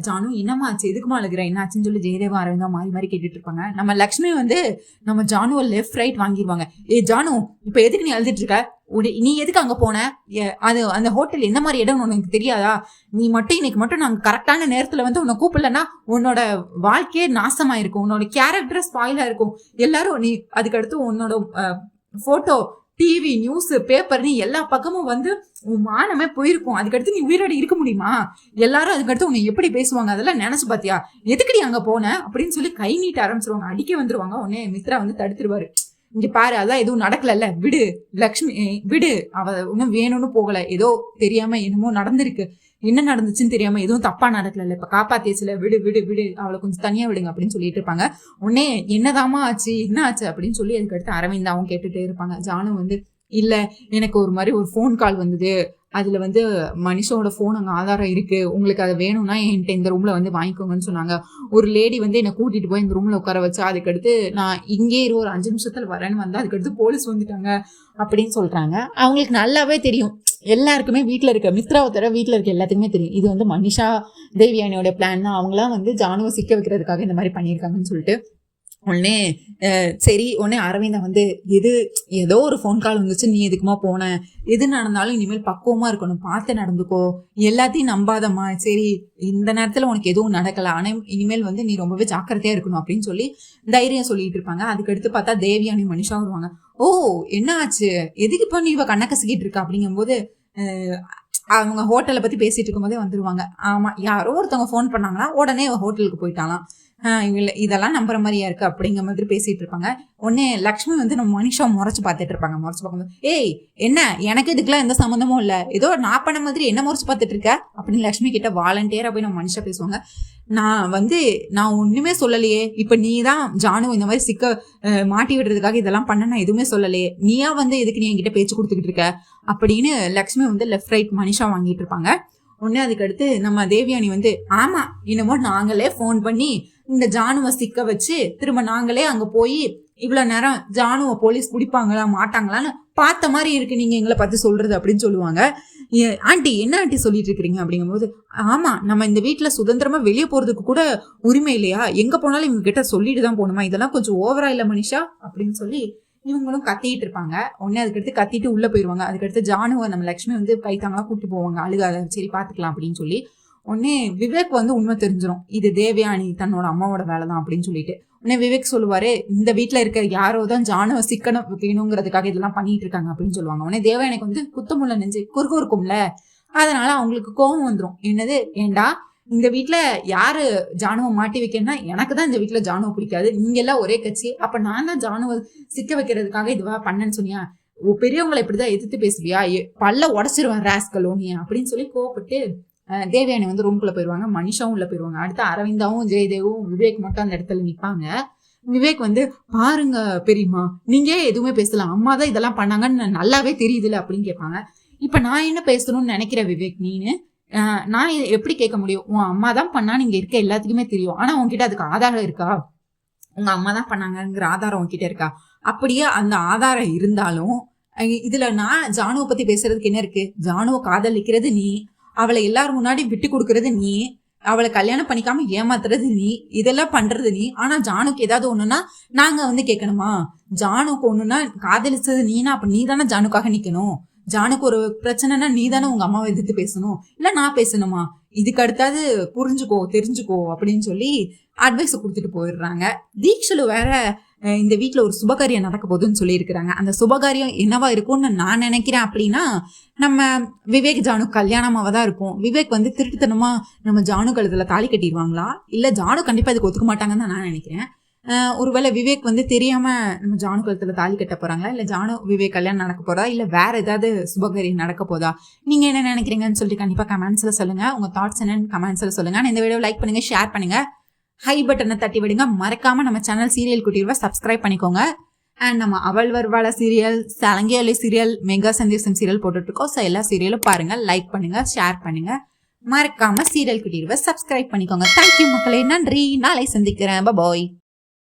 ஜானு என்னமா ஆச்சு, எதுக்குமா அழுகிற, என்ன ஆச்சுன்னு சொல்லி ஜெயதேவா அரவிந்தா மாறி கேட்டுட்டு இருப்பாங்க. நம்ம லக்ஷ்மி வந்து நம்ம ஜானுவை லெஃப்ட் ரைட் வாங்கிடுவாங்க. ஜானு இப்ப எதுக்கு நீ அழுதுட்டு இருக்க, நீ எதுக்கு அங்க போன, அந்த ஹோட்டல் எந்த மாதிரி இடம் உனக்கு தெரியாதா, நீ மட்டும் இன்னைக்கு மட்டும் நாங்க கரெக்டான நேரத்துல வந்து உன்னை கூப்பிடலன்னா உன்னோட வாழ்க்கையே நாசமாயிருக்கும், உன்னோட கேரக்டர் ஸ்பாயிலா இருக்கும், எல்லாரும் நீ அதுக்கடுத்து உன்னோட போட்டோ, டிவி, நியூஸ், பேப்பர்னு எல்லா பக்கமும் வந்து உன் மானமே போயிருக்கும், அதுக்கடுத்து நீ உயிரோட இருக்க முடியுமா, எல்லாரும் அதுக்கடுத்து உன்னை எப்படி பேசுவாங்க, அதெல்லாம் நினைச்சு பாத்தியா, எதுக்குடி அங்க போன அப்படின்னு சொல்லி கை நீட்ட ஆரம்பிச்சிருவாங்க, அடிக்க வந்துருவாங்க. உடனே மித்ரா வந்து தடுத்துருவாரு. இங்க பாரு அதான் எதுவும் நடக்கலல்ல, விடு லக்ஷ்மி, விடு, அவ இன்னும் வேணும்னு போகல, ஏதோ தெரியாம என்னமோ நடந்திருக்கு, என்ன நடந்துச்சுன்னு தெரியாம எதுவும் தப்பா நடக்கல, இப்ப காப்பாத்தியச்சுல, விடு விடு விடு, அவளை கொஞ்சம் தனியா விடுங்க அப்படின்னு சொல்லிட்டு இருப்பாங்க. உடனே என்னதாமா ஆச்சு, என்ன ஆச்சு அப்படின்னு சொல்லி அதுக்கடுத்து அரவிந்தாவும் கேட்டுட்டே இருப்பாங்க. ஜானு வந்து இல்ல எனக்கு ஒரு மாதிரி ஒரு ஃபோன் கால் வந்தது, அதுல வந்து மனுஷோட போன் அங்க ஆதாரம் இருக்கு, உங்களுக்கு அதை வேணும்னா என்கிட்ட இந்த ரூம்ல வந்து வாங்கிக்கோங்கன்னு சொன்னாங்க. ஒரு லேடி வந்து என்னை கூட்டிட்டு போய் இந்த ரூம்ல உட்கார வச்சா, அதுக்கடுத்து நான் இங்கே ஒரு 5 நிமிஷத்துல வரேன்னு வந்தா அதுக்கடுத்து போலீஸ் வந்துட்டாங்க அப்படின்னு சொல்றாங்க. அவங்களுக்கு நல்லாவே தெரியும், எல்லாருக்குமே வீட்டுல இருக்க மித்ராவை தவிர வீட்டுல இருக்க எல்லாத்துக்குமே தெரியும் இது வந்து மனிஷா தேவயானியோட பிளான் தான், அவங்களாம் வந்து ஜானுவை சிக்க வைக்கிறதுக்காக இந்த மாதிரி பண்ணியிருக்காங்கன்னு சொல்லிட்டு உடனே சரி. உடனே அரவிந்தா வந்து ஏதோ ஒரு ஃபோன் கால் வந்துச்சு, நீ எதுக்குமா போன, எது நடந்தாலும் இனிமேல் பக்குவமா இருக்கணும், பார்த்து நடந்துக்கோ, எல்லாத்தையும் நம்பாதம்மா, சரி இந்த நேரத்துல உனக்கு எதுவும் நடக்கல, ஆனா இனிமேல் வந்து நீ ரொம்பவே ஜாக்கிரதையா இருக்கணும் அப்படின்னு சொல்லி தைரியம் சொல்லிட்டு இருப்பாங்க. அதுக்கடுத்து பார்த்தா தேவியானி மனிஷா வருவாங்க. ஓ என்ன ஆச்சு, எதுக்கு இப்போ நீ இவ கண்ணக்கசிக்கிட்டு இருக்கா அப்படிங்கும்போது அவங்க ஹோட்டலை பத்தி பேசிட்டு இருக்கும் போதே வந்துருவாங்க. ஆமா யாரோ ஒருத்தவங்க ஃபோன் பண்ணாங்கன்னா உடனே ஹோட்டலுக்கு போயிட்டாலாம், இல்லை இதெல்லாம் நம்புற மாதிரியா இருக்கு அப்படிங்கிற மாதிரி பேசிட்டு இருப்பாங்க. உடனே லக்ஷ்மி வந்து நம்ம மனிஷா முறைச்சு பார்த்துட்டு இருப்பாங்க. முறைச்சு பார்க்கும்போது ஏய் என்ன, எனக்கு இதுக்கெல்லாம் எந்த சம்மந்தமும் இல்லை, ஏதோ நான் பண்ண மாதிரி என்ன முறைச்சு பார்த்துட்டு இருக்க அப்படின்னு லக்ஷ்மி கிட்ட வாலண்டியரா போய் நம்ம மனிஷா பேசுவாங்க. நான் ஒண்ணுமே சொல்லலையே, இப்ப நீ தான் ஜானு இந்த மாதிரி சிக்க மாட்டி விடுறதுக்காக இதெல்லாம் பண்ண, நான் எதுவுமே சொல்லலையே, நீயா வந்து எதுக்கு நீ என்கிட்ட பேச்சு கொடுத்துக்கிட்டு இருக்க அப்படின்னு லக்ஷ்மி வந்து லெஃப்ட் ரைட் மனிஷா வாங்கிட்டு இருப்பாங்க. உடனே அதுக்கடுத்து நம்ம தேவியானி வந்து ஆமா என்னமோ நாங்களே ஃபோன் பண்ணி இந்த ஜானுவை சிக்க வச்சு திரும்ப நாங்களே அங்க போய் இவ்வளவு நேரம் ஜானுவை போலீஸ் பிடிப்பாங்களா மாட்டாங்களான்னு பார்த்த மாதிரி இருக்கு நீங்க எங்களை பத்தி சொல்றது அப்படின்னு சொல்லுவாங்க. ஆண்டி என்ன ஆண்டி சொல்லிட்டு இருக்கிறீங்க அப்படிங்கும்போது ஆமா நம்ம இந்த வீட்டுல சுதந்திரமா வெளியே போறதுக்கு கூட உரிமை இல்லையா, எங்க போனாலும் இவங்க கிட்ட சொல்லிட்டு தான் போகணுமா, இதெல்லாம் கொஞ்சம் ஓவரா இல்ல மனிஷா அப்படின்னு சொல்லி இவங்களும் கத்திட்டு இருப்பாங்க. உடனே அதுக்கடுத்து கத்திட்டு உள்ள போயிருவாங்க. அதுக்கடுத்து ஜானுவை நம்ம லக்ஷ்மி வந்து கைத்தாங்களா கூப்பிட்டு போவாங்க, அழுகாத சரி பாத்துக்கலாம் அப்படின்னு சொல்லி. உடனே விவேக் வந்து உண்மை தெரிஞ்சிடும், இது தேவயானி தன்னோட அம்மாவோட வேலை தான் அப்படின்னு சொல்லிட்டு. உடனே விவேக் சொல்லுவாரு, இந்த வீட்டுல இருக்க யாரோ தான் ஜானுவை சிக்கனம் வேணுங்கிறதுக்காக இதெல்லாம் பண்ணிட்டு இருக்காங்க அப்படின்னு சொல்லுவாங்க. உடனே தேவயானிக்கு வந்து குத்தமுள்ள நெஞ்சு குறுக்கு இருக்கும்ல, அதனால அவங்களுக்கு கோபம் வந்துடும். என்னது ஏண்டா இந்த வீட்டுல யாரு ஜானுவை மாட்டி வைக்கணும்னா எனக்கு தான் இந்த வீட்டுல ஜானுவை பிடிக்காது, நீங்க எல்லாம் ஒரே கட்சி, அப்ப நான் தான் ஜானுவை சிக்க வைக்கிறதுக்காக இதுவா பண்ணேன்னு சொன்னியா, பெரியவங்களை இப்படிதான் எதிர்த்து பேசுவியா, பல்ல உடச்சிருவேன் ராஸ்கலோனியா அப்படின்னு சொல்லி கோவப்பட்டு தேவயானி வந்து ரூம்குள்ள போயிருவாங்க. மனிஷாவும் உள்ள போயிருவாங்க. அடுத்து அரவிந்தாவும் ஜெயதேவும் விவேக் மட்டும் அந்த இடத்துல நிப்பாங்க. விவேக் வந்து பாருங்க பெரியம்மா, நீங்க எதுவுமே பேசல, அம்மா தான் இதெல்லாம் பண்ணாங்கன்னு நல்லாவே தெரியுதுல அப்படின்னு கேட்பாங்க. இப்ப நான் என்ன பேசணும்னு நினைக்கிற விவேக், நீனு நான் எப்படி கேட்க முடியும், உன் அம்மா தான் பண்ணா நீங்க இருக்க எல்லாத்துக்குமே தெரியும், ஆனா உன்கிட்ட அதுக்கு ஆதாரம் இருக்கா, உங்க அம்மா தான் பண்ணாங்கிற ஆதாரம் உன்கிட்ட இருக்கா, அப்படியே அந்த ஆதாரம் இருந்தாலும் இதுல நான் ஜானுவை பத்தி பேசுறதுக்கு என்ன இருக்கு, ஜானுவை காதலிக்கிறது நீ, அவளை எல்லாரும் முன்னாடி விட்டு கொடுக்கறது நீ, அவளை கல்யாணம் பண்ணிக்காம ஏமாத்துறது நீ, இதெல்லாம் பண்றது நீ, ஆனா ஜானுக்கு ஏதாவது ஒண்ணுன்னா நாங்க வந்து கேட்கணுமா, ஜானுக்கு ஒண்ணுன்னா காதலிச்சது நீனா அப்ப நீ தானே ஜானுக்காக நிக்கணும், ஜானுக்கு ஒரு பிரச்சனைனா நீ தானே உங்க அம்மாவை எதிர்த்து பேசணும், இல்ல நான் பேசணுமா, இதுக்கு அடுத்தாது புரிஞ்சுக்கோ தெரிஞ்சுக்கோ அப்படின்னு சொல்லி அட்வைஸ் கொடுத்துட்டு போயிடுறாங்க. தீக்ஷலு வேற இந்த வீட்டுல ஒரு சுபகாரியம் நடக்க போகுதுன்னு சொல்லி இருக்கிறாங்க. அந்த சுபகாரியம் என்னவா இருக்கும்னு நான் நினைக்கிறேன் அப்படின்னா, நம்ம விவேக் ஜானு கல்யாணமாவா தான் இருக்கும். விவேக் வந்து திருட்டுத்தனமா நம்ம ஜானு கழுத்துல தாலி கட்டிடுவாங்களா, இல்ல ஜானு கண்டிப்பா இதுக்கு ஒத்துக்க மாட்டாங்கன்னு தான் நான் நினைக்கிறேன். ஒருவேளை விவேக் வந்து தெரியாம நம்ம ஜானு கழுத்துல தாலி கட்ட போறாங்களா, இல்ல ஜானு விவேக் கல்யாணம் நடக்க போறா, இல்ல வேற ஏதாவது சுபகாரியம் நடக்க போதா, நீங்க என்ன நினைக்கிறீங்கன்னு சொல்லிட்டு கண்டிப்பா கமெண்ட்ஸ்ல சொல்லுங்க. உங்க தாட்ஸ் என்னன்னு கமெண்ட்ஸ்ல சொல்லுங்க. இந்த வீடியோ லைக் பண்ணுங்க, ஷேர் பண்ணுங்க, ஹை பட்டனை தட்டி விடுங்க. மறக்காம நம்ம சேனல் சீரியல் குட்டிருவா சப்ஸ்கிரைப் பண்ணிக்கோங்க. அண்ட் நம்ம அவள் வருவாள சீரியல், சலங்கியலை சீரியல், மெகா சந்தேசம் சீரியல் போட்டுட்டு இருக்கோம். ஸோ எல்லா சீரியலும் பாருங்க, லைக் பண்ணுங்க, ஷேர் பண்ணுங்க. மறக்காம சீரியல் குட்டிருவா சப்ஸ்கிரைப் பண்ணிக்கோங்க. தேங்க்யூ மக்களே, நன்றி, நாளை சந்திக்கிறேன், பாய்.